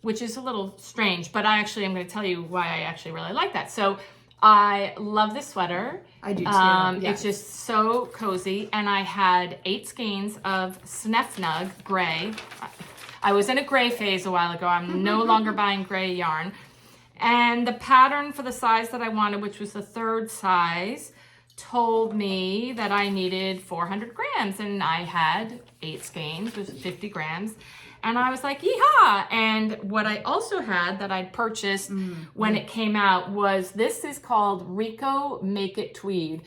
S1: which is a little strange, but I'm going to tell you why I actually really like that. So I love this sweater.
S2: I do too.
S1: It's just so cozy, and I had 8 skeins of Snefnug gray. I was in a gray phase a while ago. I'm no longer buying gray yarn. And the pattern for the size that I wanted, which was the 3rd size, told me that I needed 400 grams, and I had 8 skeins, which was 50 grams. And I was like, yeehaw! And what I also had that I'd purchased when it came out was, this is called Rico Make It Tweed.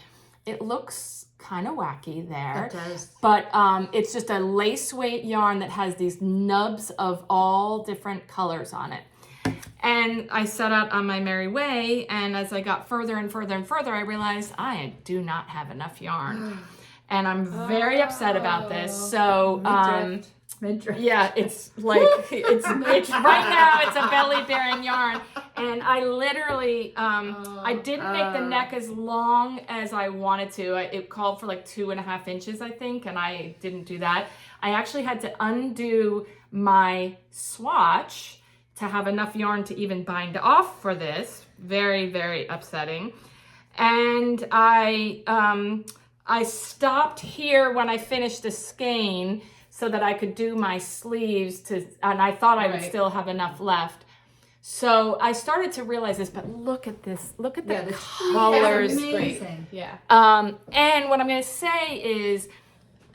S1: It looks kind of wacky there.
S2: It does.
S1: But it's just a lace weight yarn that has these nubs of all different colors on it. And I set out on my merry way, and as I got further and further and further, I realized I do not have enough yarn. And I'm very upset about this. So,
S2: Mid-drift.
S1: yeah, it's like, it's right now, it's a belly-bearing yarn. And I literally, I didn't make the neck as long as I wanted to. It called for like 2.5 inches, I think, and I didn't do that. I actually had to undo my swatch to have enough yarn to even bind off for this. Very, very upsetting. And I stopped here when I finished the skein so that I could do my sleeves and I thought I would still have enough left. So I started to realize this, but look at this. Look at the colors.
S2: Amazing.
S3: Yeah.
S1: And what I'm going to say is,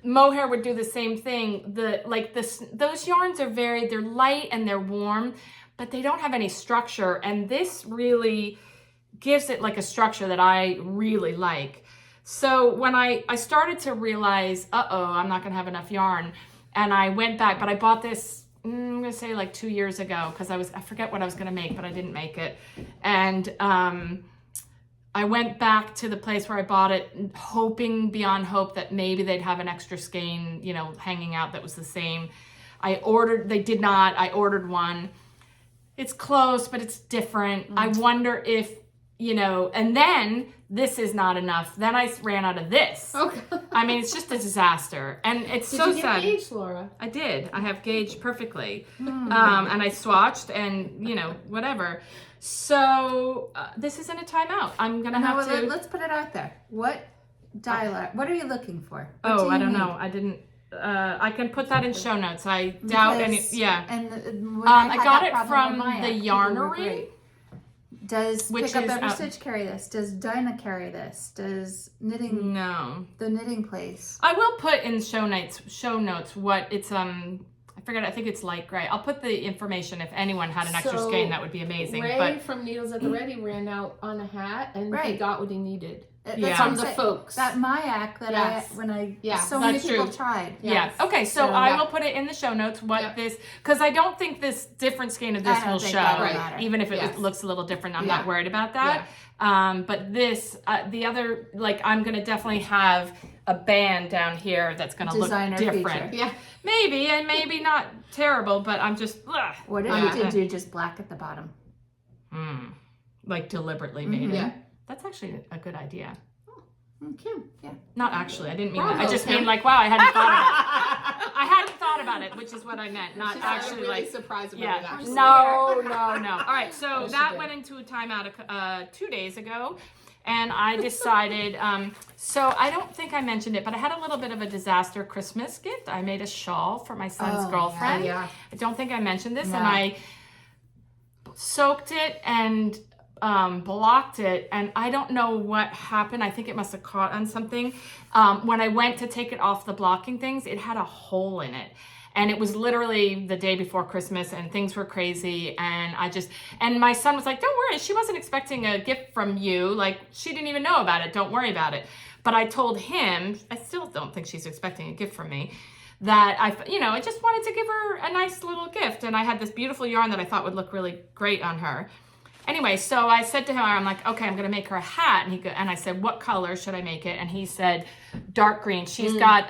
S1: mohair would do the same thing. Those yarns are they're light and they're warm, but they don't have any structure. And this really gives it like a structure that I really like. So when I started to realize, I'm not going to have enough yarn, and I went back, but I bought this, I'm going to say like 2 years ago, because I forget what I was going to make, but I didn't make it. And I went back to the place where I bought it, hoping beyond hope that maybe they'd have an extra skein, hanging out that was the same. They did not. I ordered one. It's close, but it's different. I wonder if, and then this is not enough. Then I ran out of this.
S3: Okay.
S1: I mean, it's just a disaster. And it's
S3: Did
S1: so
S3: you get
S1: sad.
S3: gauged, Laura?
S1: I did. I have gauged perfectly. And I swatched and, whatever. So this isn't a timeout. I'm going to have to...
S2: Let's put it out there. What dialect? What are you looking for?
S1: I don't know. I didn't... I can put that in show notes. I doubt any... Yeah.
S2: And
S1: I got it from the Yarnery.
S2: Does Pick Up Every Stitch carry this? Does Dinah carry this? Does Knitting...
S1: No.
S2: The Knitting Place?
S1: I will put in show notes what it's... I forget, I think it's light gray. I'll put the information if anyone had an extra skein, that would be amazing.
S3: Ray from Needles at the Ready ran out on a hat, and he got what he needed.
S2: From
S3: the folks.
S2: That Mayak that so many people tried.
S1: Yes. Yeah. Okay, so I will put it in the show notes this, because I don't think this different skein of this will show, even if it looks a little different. I'm not worried about that. Yeah. But this, the other, I'm going to definitely have a band down here that's going to look different.
S2: Feature.
S3: Yeah.
S1: Maybe, and maybe not terrible, but I'm just...
S2: What if you did do just black at the bottom?
S1: Deliberately, maybe.
S3: Yeah.
S1: That's actually a good idea.
S2: Okay. Yeah.
S1: Not actually. I didn't mean that. I just mean wow, I hadn't thought about it. I hadn't thought about it, which is what I meant. Not actually
S3: really surprised about that.
S1: No. All right. So that went into a timeout 2 days ago. And I decided, so I don't think I mentioned it, but I had a little bit of a disaster Christmas gift. I made a shawl for my son's girlfriend.
S2: Yeah.
S1: I don't think I mentioned this. No. And I soaked it and blocked it, and I don't know what happened. I think it must have caught on something. When I went to take it off the blocking things, it had a hole in it. And it was literally the day before Christmas, and things were crazy. And my son was like, don't worry, she wasn't expecting a gift from you. She didn't even know about it. Don't worry about it. But I told him, I still don't think she's expecting a gift from me, that I just wanted to give her a nice little gift. And I had this beautiful yarn that I thought would look really great on her. anyway, so I said to him, I'm like, okay, I'm gonna make her a hat. And I said, what color should I make it? And he said, dark green. She's got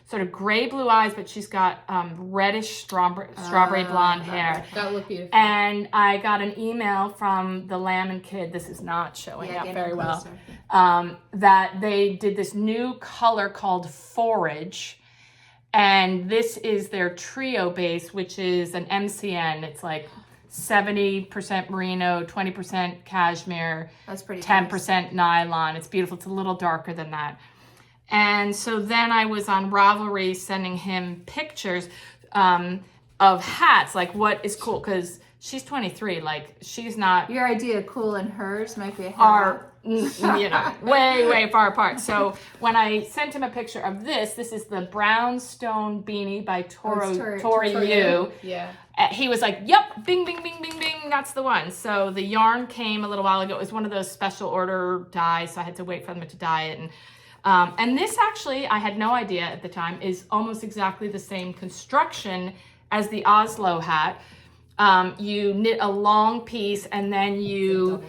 S1: sort of gray blue eyes, but she's got reddish strawberry blonde hair.
S3: That would look beautiful.
S1: And I got an email from the Lamb and Kid. This is not showing up very well. That they did this new color called Forage. And this is their trio base, which is an MCN. It's like 70% merino, 20% cashmere,
S2: That's pretty
S1: 10% nylon. It's beautiful. It's a little darker than that. And so then I was on Ravelry sending him pictures of hats, like what is cool, because she's 23, like she's not...
S2: Your idea of cool and hers might be a hat.
S1: Way far apart. So when I sent him a picture of this is the brownstone beanie by Tori Yu.
S3: Yeah.
S1: He was like, yep, bing, bing, bing, bing, bing, that's the one. So the yarn came a little while ago. It was one of those special order dyes, so I had to wait for them to dye it. And this actually, I had no idea at the time, is almost exactly the same construction as the Oslo hat. You knit a long piece and then you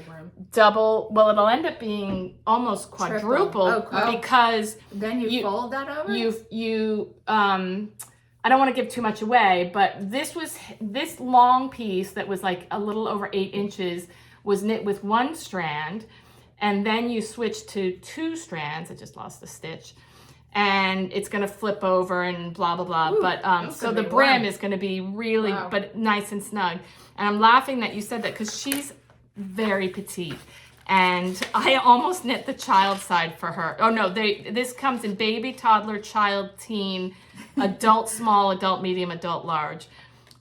S1: double, well, it'll end up being almost quadruple.
S2: Oh, cool.
S1: Because
S2: then you fold that over?
S1: I don't want to give too much away, but this long piece that was like a little over 8 inches was knit with one strand, and then you switch to 2 strands. I just lost the stitch. And it's going to flip over and blah, blah, blah.
S2: Ooh,
S1: but so the brim is going to be really, but nice and snug. And I'm laughing that you said that because she's very petite. And I almost knit the child side for her. Oh no, this comes in baby, toddler, child, teen, adult small, adult medium, adult large.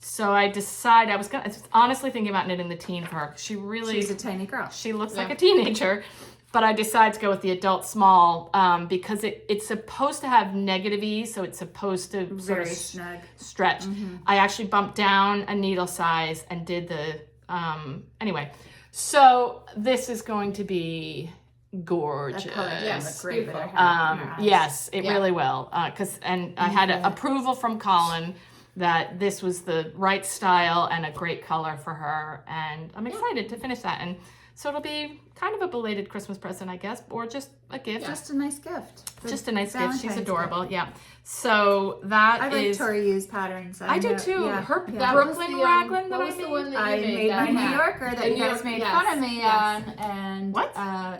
S1: So I decided I was honestly thinking about knitting the teen for her.
S2: She's a tiny girl.
S1: She looks like a teenager. But I decided to go with the adult small because it's supposed to have negative ease, so it's supposed to sort of
S2: snug.
S1: Stretch. Mm-hmm. I actually bumped down a needle size and did the, anyway. So this is going to be gorgeous.
S2: Yes, great.
S1: Yes, it really will. I had approval from Colin that this was the right style and a great color for her, and I'm excited to finish that. And so it'll be kind of a belated Christmas present, I guess, or just a gift.
S2: Just a nice gift.
S1: Just a nice gift. She's adorable. Gift. Yeah. So that
S2: I like Tori Yu's patterns.
S1: I do too. Yeah. Her Brooklyn Raglan that I made.
S3: The one that
S2: I made my New Yorker that you guys made fun of me on. And
S1: what?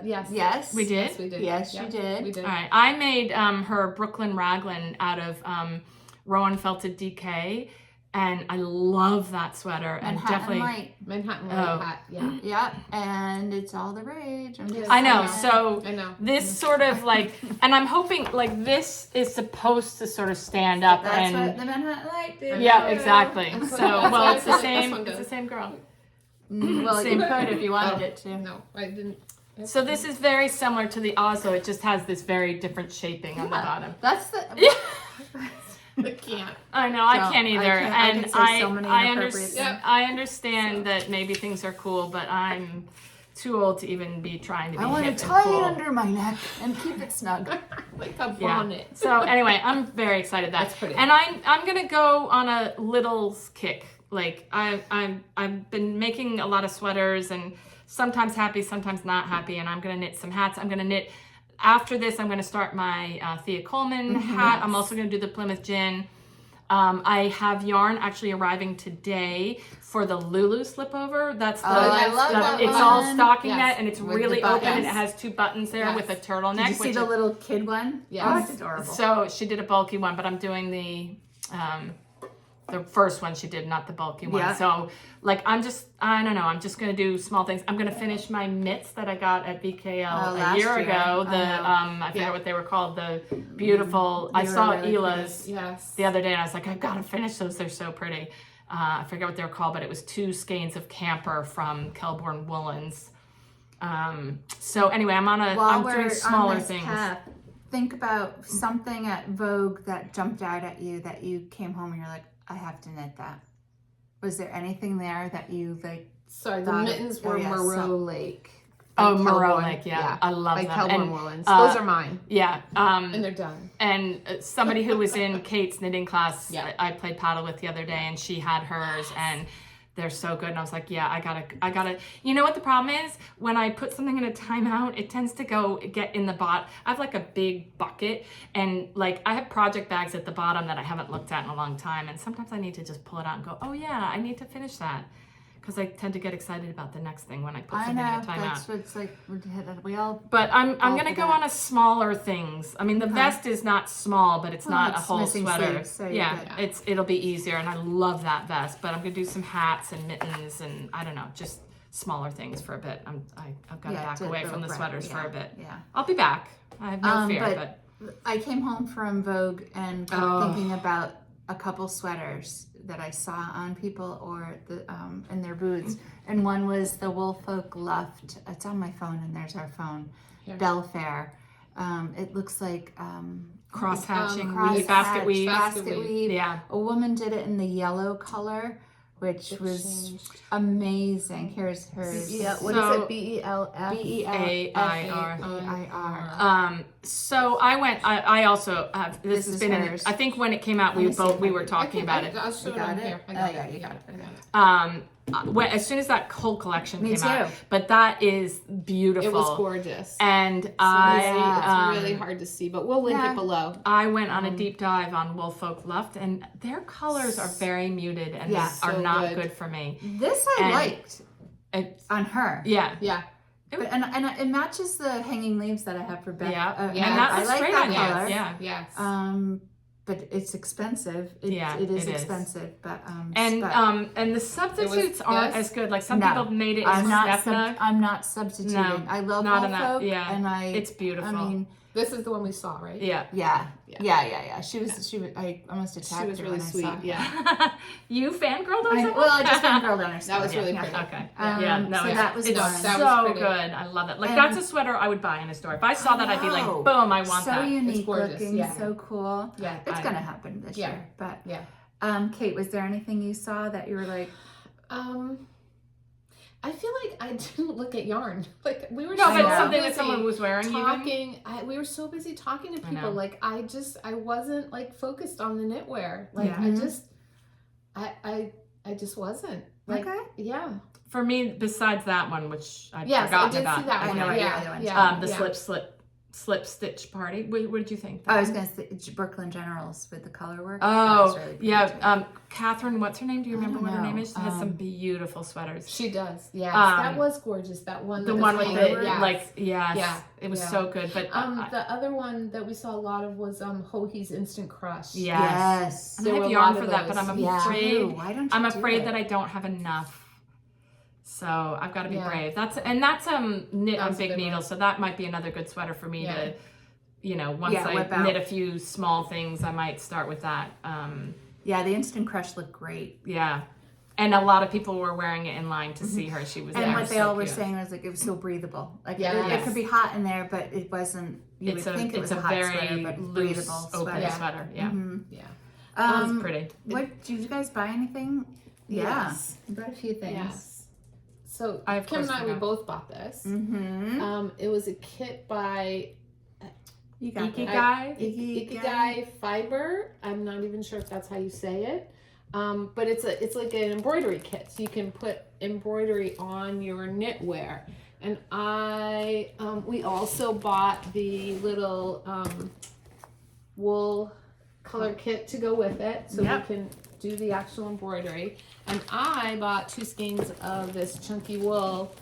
S2: Yes.
S1: We did?
S3: Yes, we did.
S2: Yes, you did.
S3: We did.
S1: All right. I made her Brooklyn Raglan out of Rowan Felted DK. And I love that sweater.
S3: Manhattan White hat, yeah.
S2: Yeah, and it's all the rage.
S1: I know. So this sort of like, and I'm hoping like this is supposed to sort of stand up.
S2: That's what the Manhattan White did.
S1: Yeah, exactly. So, well, it's the same. It's the same girl.
S2: Well, you could if you wanted it to.
S3: No, I didn't.
S1: So this is very similar to the Oslo. It just has this very different shaping on the bottom.
S2: That's the.
S3: I can't.
S1: I know, I can't either. I understand
S2: so.
S1: That maybe things are cool, but I'm too old to even be trying to be
S2: I want
S1: hip
S2: to
S1: and
S2: tie
S1: cool.
S2: it under my neck and keep it snug.
S3: Like a bonnet.
S1: Yeah. So anyway, I'm very excited
S3: That's pretty.
S1: And I'm gonna go on a little kick. Like I've been making a lot of sweaters and sometimes happy, sometimes not happy, and I'm gonna knit some hats. I'm gonna knit. After this, I'm going to start my Thea Coleman hat. Yes. I'm also going to do the Plymouth Gin. I have yarn actually arriving today for the Lulu slipover. That's
S2: I love that
S1: it's
S2: one.
S1: all stocking net, and it's
S2: with
S1: really open, and it has 2 buttons there with a turtleneck.
S2: Did you see the little kid one?
S3: Yeah,
S2: oh, it's adorable.
S1: So she did a bulky one, but I'm doing the first one she did, not the bulky one.
S2: Yeah.
S1: So like I don't know, I'm just gonna do small things. I'm gonna finish my mitts that I got at BKL a year ago. I forget what they were called, the beautiful I saw really Ela's the other day and I was like, I've gotta finish those, they're so pretty. I forget what they were called, but it was 2 skeins of camper from Kelborn Woolens. So anyway, I'm doing smaller things.
S2: Think about something at Vogue that jumped out at you that you came home and you're like, I have to knit that. Was there anything there that you like?
S3: Sorry, the mittens were Moreau Lake.
S1: Oh, Moreau Lake, yeah. I love them.
S3: Kelborn Woolens. Those are mine.
S1: Yeah.
S3: And they're done.
S1: And somebody who was in Kate's knitting class, I played paddle with the other day, and she had hers, and they're so good. And I was like, yeah, I gotta, you know what the problem is? When I put something in a timeout, it tends to get in the bot. I have like a big bucket, and like I have project bags at the bottom that I haven't looked at in a long time. And sometimes I need to just pull it out and go, oh yeah, I need to finish that. Because I tend to get excited about the next thing when I put something in a timeout.
S2: That's what's like, we all.
S1: But I'm gonna go on a smaller things. I mean, the vest is not small, but it's not a whole sweater.
S2: Sleeves, so
S1: it'll be easier, and I love that vest. But I'm gonna do some hats and mittens, and I don't know, just smaller things for a bit. I've got to back away from the sweaters for a bit.
S2: Yeah,
S1: I'll be back. I have no fear. But
S2: I came home from Vogue and got thinking about a couple sweaters that I saw on people or in their booths, and one was the Woolfolk Loft. It's on my phone, and there's our phone. Belfair. It looks like
S1: cross hatching,
S2: basket weave.
S1: Yeah,
S2: a woman did it in the yellow color, which was amazing. Here's hers.
S3: Yeah, what is it? BELF?
S2: BELFAIR.
S1: So I went. I also have. This has been. I think when it came out, we were talking about it.
S3: I'll show it on here.
S2: You got it.
S1: As soon as that whole collection came
S2: too.
S1: out, but that is beautiful.
S3: It was gorgeous.
S1: And
S3: it's really hard to see, but we'll link it below.
S1: I went on a deep dive on Woolfolk Loft, and their colors are very muted and are not good for me.
S2: This I liked on her.
S1: Yeah.
S3: Yeah.
S2: But, and it matches the hanging leaves that I have for Beth.
S1: And that was
S2: I like
S1: great
S2: that
S1: on
S2: color.
S1: you. Yeah.
S2: Yes. But it's expensive. It is expensive. But
S1: and the substitutes aren't as good. Like some people made it in Snefnug.
S2: I'm not substituting.
S1: No,
S2: I love
S1: not
S2: Woolfolk,
S1: and
S2: it's
S1: beautiful.
S2: I mean,
S3: this is the one we saw, right?
S1: Yeah.
S2: She was. I almost attacked her.
S3: She was really sweet.
S2: I saw her.
S3: Yeah.
S1: You fangirled on someone?
S2: Well, I just fangirled on her.
S3: That was really pretty.
S1: Okay.
S2: So that was
S1: it's
S2: fun.
S1: so good. I love it. Like that's a sweater I would buy in a store. If I saw that, I'd be like, boom, I want that.
S2: So unique
S3: it's gorgeous.
S2: looking, so cool.
S3: Yeah,
S2: it's gonna happen this year. But Kate, was there anything you saw that you were like?
S3: I feel like I didn't look at yarn. Like we were
S1: something that someone was wearing.
S3: Talking. We were so busy talking to people. Like I wasn't like focused on the knitwear. Like I just wasn't. Like, yeah.
S1: For me, besides that one, which I'd
S3: forgotten
S1: about.
S3: I did see that one.
S1: The slip stitch party. What did you think?
S2: I was going to say Brooklyn Generals with the color work.
S1: Oh, really Catherine, what's her name? Do you remember what her name is? She has some beautiful sweaters.
S3: She does. Yeah, that was gorgeous. That one.
S1: The one with the it was so good. But
S3: the other one that we saw a lot of was Hohi's Instant Crush.
S1: Yes. I have yarn for that, but I'm afraid. Why don't you I'm afraid that I don't have enough. So I've got to be brave. That's knit on big needle, so that might be another good sweater for me to, once I knit a few small things, I might start with that.
S2: The Instant Crush looked great.
S1: Yeah, and a lot of people were wearing it in line to see her. She was
S2: and what they all were saying was like it was so breathable. Like it could be hot in there, but it wasn't. You would think it was a hot sweater, but
S1: loose,
S2: breathable
S1: open sweater. Yeah,
S2: it's
S1: pretty.
S2: What did you guys buy anything?
S3: Yes,
S2: I bought a few things.
S3: Yes. So Kim and I, we both bought this. It was a kit by
S1: Ikigai
S3: Fiber. I'm not even sure if that's how you say it. But it's like an embroidery kit, so you can put embroidery on your knitwear. And we also bought the little wool color kit to go with it, so we can do the actual embroidery. And I bought 2 skeins of this chunky wool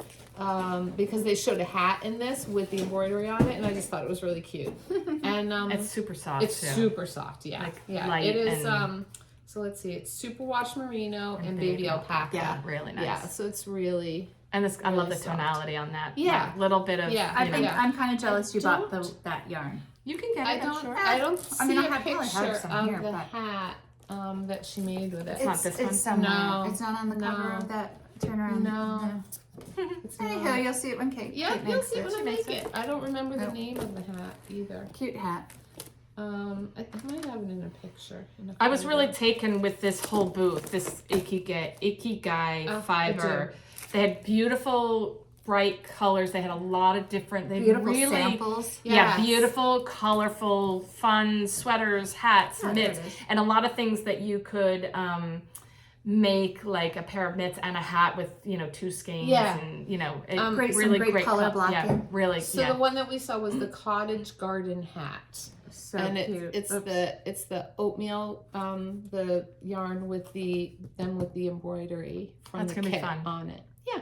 S3: because they showed a hat in this with the embroidery on it, and I just thought it was really cute. And
S1: it's super soft.
S3: It's super soft,
S1: light
S3: it is. So let's see, it's superwash merino and baby alpaca.
S1: Yeah, really nice.
S3: Yeah, so it's really.
S1: And this, I love the
S3: soft
S1: tonality on that.
S3: Yeah,
S1: little bit of.
S2: Yeah, I think I'm kind of jealous you bought that yarn.
S1: You can get it.
S3: I don't see a picture of
S2: here,
S3: the hat that she made with it.
S1: It's not this one.
S2: Somewhere.
S3: No,
S2: it's not on the cover of that turnaround.
S3: No.
S2: Anyhow, you'll see it when Kate.
S3: Yeah, you'll see it when I make it. I don't remember the name of the hat either.
S2: Cute hat.
S3: I might have it in a picture.
S1: I was really taken with this whole booth, this Ikigai Fiber. They had beautiful, bright colors. They had a lot of different,
S2: beautiful samples.
S1: Yeah, beautiful, colorful, fun sweaters, hats, mitts, and a lot of things that you could make like a pair of mitts and a hat with, you know, 2 skeins and, you know,
S2: really great color blocking.
S1: Yeah, really.
S3: So the one that we saw was the cottage garden hat.
S2: So
S3: and
S2: cute.
S3: it's the oatmeal, the yarn with the embroidery from
S1: That's
S3: the
S1: gonna be
S3: kit
S1: fun.
S3: on it. Yeah,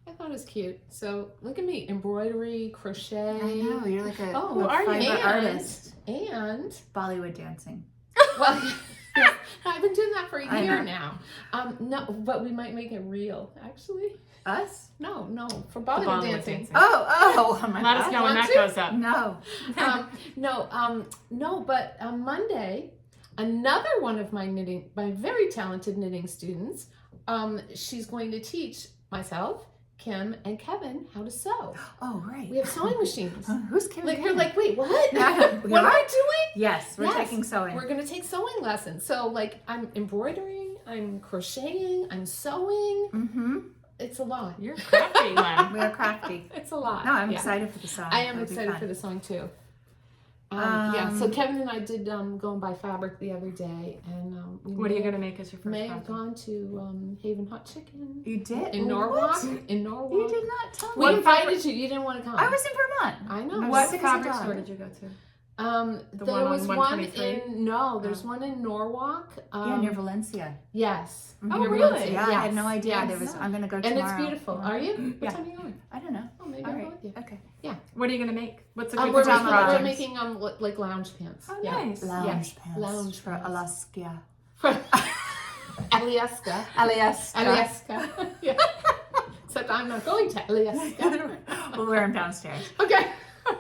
S3: I thought it was cute. So look at me, embroidery, crochet.
S2: I know, you're like a,
S3: who
S2: a
S3: are you?
S2: fiber artist.
S3: And
S2: Bollywood dancing.
S3: well, I've been doing that for a year now. No, but we might make it real, actually.
S2: Us?
S3: No, for Bollywood dancing.
S2: Oh my
S1: Let us know when that goes up.
S2: No.
S3: No, but on Monday, another one of my very talented knitting students, she's going to teach myself, Kim, and Kevin how to sew.
S2: Oh, right.
S3: We have sewing machines.
S2: Who's Kim?
S3: Like, you're like, wait, what? What
S2: We
S3: am
S2: are?
S3: I doing?
S2: Yes, we're taking sewing.
S3: We're going to take sewing lessons. So, like, I'm embroidering, I'm crocheting, I'm sewing.
S2: Mm-hmm.
S3: It's a lot.
S1: You're a crafty one.
S2: We are crafty.
S3: It's a lot.
S2: No, I'm excited for the sewing.
S3: I am
S2: It'll be
S3: excited
S2: fun.
S3: for the sewing too. So Kevin and I did go and buy fabric the other day, and
S1: What are you going to make as your first
S3: may have
S1: project?
S3: gone to Haven Hot Chicken
S2: You did?
S3: in
S2: What?
S3: Norwalk. In Norwalk.
S2: You did not tell
S3: We
S2: me.
S3: invited you. You didn't want to come.
S2: I was in Vermont.
S3: I know.
S1: What
S2: sick as a
S1: fabric
S2: dog.
S1: store did you go to?
S3: There
S1: one on
S3: was one
S1: 123?
S3: there's one in Norwalk.
S2: Yeah, near Valencia.
S3: Yes.
S2: Mhm.
S1: Oh,
S3: Near
S1: really?
S3: Valencia,
S2: Yeah, I had no
S3: yes,
S2: idea.
S3: yes.
S2: There was. I'm gonna go
S3: And
S2: tomorrow.
S3: it's beautiful. Are you? What
S2: Yeah.
S3: time are you going?
S2: I don't know.
S3: Oh, maybe
S2: All
S3: I'll
S2: right.
S3: go with you.
S2: Okay.
S1: What are you going to make? What's a good
S3: We're
S1: pajama
S3: making,
S1: project?
S3: we're making like lounge pants.
S1: Oh,
S3: Yeah.
S1: nice.
S2: Lounge pants.
S3: Lounge
S2: for
S3: pants.
S2: Alaska.
S3: Alaska.
S2: Alaska.
S3: Yeah. Except I'm not going to Alaska.
S2: We'll wear them downstairs.
S3: Okay.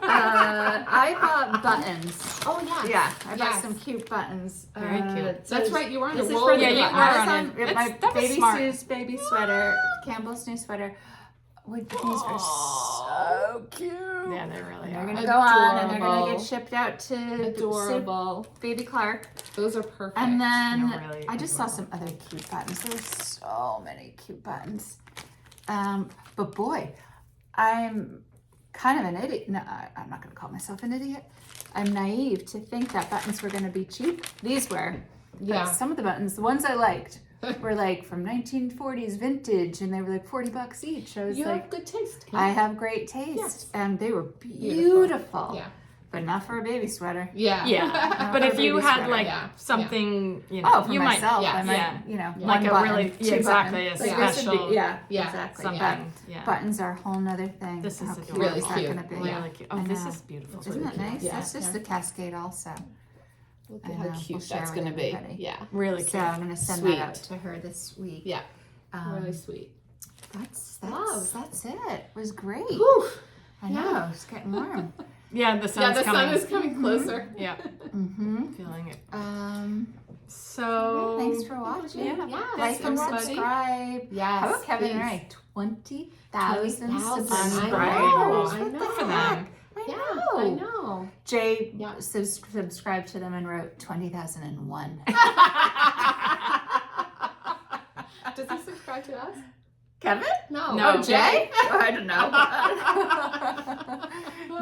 S2: I bought buttons.
S3: Oh yeah.
S2: Yeah, I bought some cute buttons.
S1: Very cute.
S3: That's right. You were on a
S2: This is
S3: roll.
S2: for
S3: with
S2: the
S1: you
S3: buttons.
S1: were on
S2: on
S1: it.
S2: my
S1: That was
S2: baby
S1: smart.
S2: Sue's baby sweater, Campbell's new sweater. These are so cute.
S1: Yeah, they really
S2: They're
S1: are.
S2: gonna go on and they're
S3: Adorable.
S2: gonna get shipped out to
S3: Adorable.
S2: baby Clark.
S3: Those are perfect.
S2: And then
S1: They're really
S2: I just saw
S1: adorable.
S2: some other cute buttons. There were so many cute buttons. But boy, I'm kind of an idiot. No, I'm not going to call myself an idiot. I'm naive to think that buttons were going to be cheap. These were.
S3: Yeah.
S2: But some of the buttons, the ones I liked, were like from 1940s vintage, and they were like $40 each. I was
S3: You
S2: like,
S3: have good taste, Kim.
S2: I have great taste,
S3: Yes.
S2: and they were beautiful.
S3: Yeah.
S2: But not for a baby sweater.
S3: Yeah.
S1: Yeah, but if you
S2: baby
S1: had
S2: sweater.
S1: like
S3: Yeah.
S2: something,
S1: you know,
S2: oh, for
S1: you
S2: myself,
S3: yeah,
S2: I might,
S1: yeah.
S2: you know,
S3: Yeah.
S2: one
S1: Like a
S2: button,
S1: really-
S2: two
S1: yeah, exactly,
S2: buttons.
S1: a
S2: Like this would be-
S1: special-
S2: yeah,
S3: Yeah.
S2: exactly.
S1: something. Yeah.
S2: Buttons are a whole nother thing.
S1: This is
S2: How
S1: adorable.
S2: cute
S3: Really
S2: is that
S3: cute.
S2: gonna be?
S1: Really cute. Oh,
S2: I
S1: this
S2: know.
S1: is beautiful.
S2: Isn't that nice?
S3: Yeah.
S2: That's just the cascade also.
S3: Look
S2: I
S3: at how
S2: know.
S3: cute
S2: We'll share
S3: that's
S2: with
S3: going to be.
S2: everybody.
S3: Yeah.
S1: Really
S2: So
S1: cute.
S2: I'm gonna send
S3: Sweet.
S2: that out to her this week.
S3: Yeah. Really sweet.
S2: That's
S3: Love.
S2: that's it. It was great.
S3: Whew.
S2: I know. It's getting warm.
S1: Yeah, the sun's
S3: Yeah, the
S1: coming.
S3: sun is coming closer.
S1: Yeah,
S2: Mm-hmm.
S1: feeling it.
S2: So
S1: So
S2: thanks for watching.
S1: Yeah.
S3: Yeah.
S2: Like and
S3: everybody.
S2: subscribe.
S3: Yes.
S2: How about Kevin
S3: please.
S2: and I? 20,000
S3: 20,000.
S2: subscribers.
S3: I know.
S1: Good for them.
S2: I
S3: Yeah,
S2: know.
S3: I know.
S2: Jay
S3: Yeah.
S2: subscribed to them and wrote 20,001.
S3: Does he subscribe to us?
S2: Kevin?
S3: No.
S1: No.
S2: Oh, Jay? I don't know.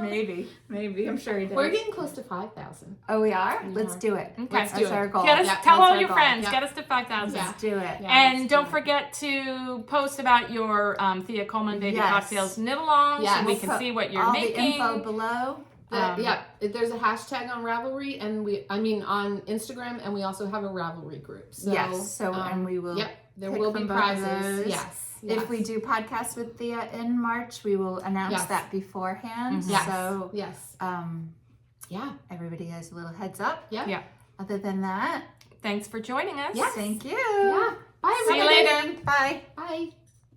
S2: Maybe. I'm sure he did.
S3: We're getting close to 5,000.
S2: Oh, we are?
S3: We
S2: Let's
S3: are.
S2: do it.
S1: Okay.
S3: Let's do
S2: That's
S3: it.
S2: our goal.
S1: Get us,
S3: Yeah,
S1: tell
S2: that's
S1: all
S2: our
S1: your
S2: goal.
S1: friends.
S3: Yeah.
S1: Get us to 5,000.
S3: Yeah.
S2: Let's do it.
S3: Yeah.
S1: And
S3: let's
S1: don't
S3: do it.
S1: forget to post about your Thea Coleman Baby
S2: Yes.
S1: Cocktails knit-alongs
S3: Yes.
S1: so we
S2: We'll
S1: can
S2: put
S1: see what you're
S2: all
S1: making.
S2: the info below.
S3: Yeah, there's a hashtag on Ravelry, and on Instagram, and we also have a Ravelry group. So,
S2: Yes. So, and we will.
S3: Yep, there
S2: pick
S3: will be
S2: from both of
S3: prizes.
S2: those.
S3: Yes.
S2: If we do podcasts with Thea in March, we will announce
S3: Yes.
S2: that beforehand.
S3: Yes.
S2: So,
S3: Yes.
S2: yeah, everybody has a little heads up.
S3: Yeah.
S1: Yeah.
S2: Other than that,
S1: Thanks for joining us.
S3: Yes.
S2: thank you.
S3: Yeah. Bye,
S1: See you
S3: everybody.
S1: later.
S2: Bye.
S3: Bye.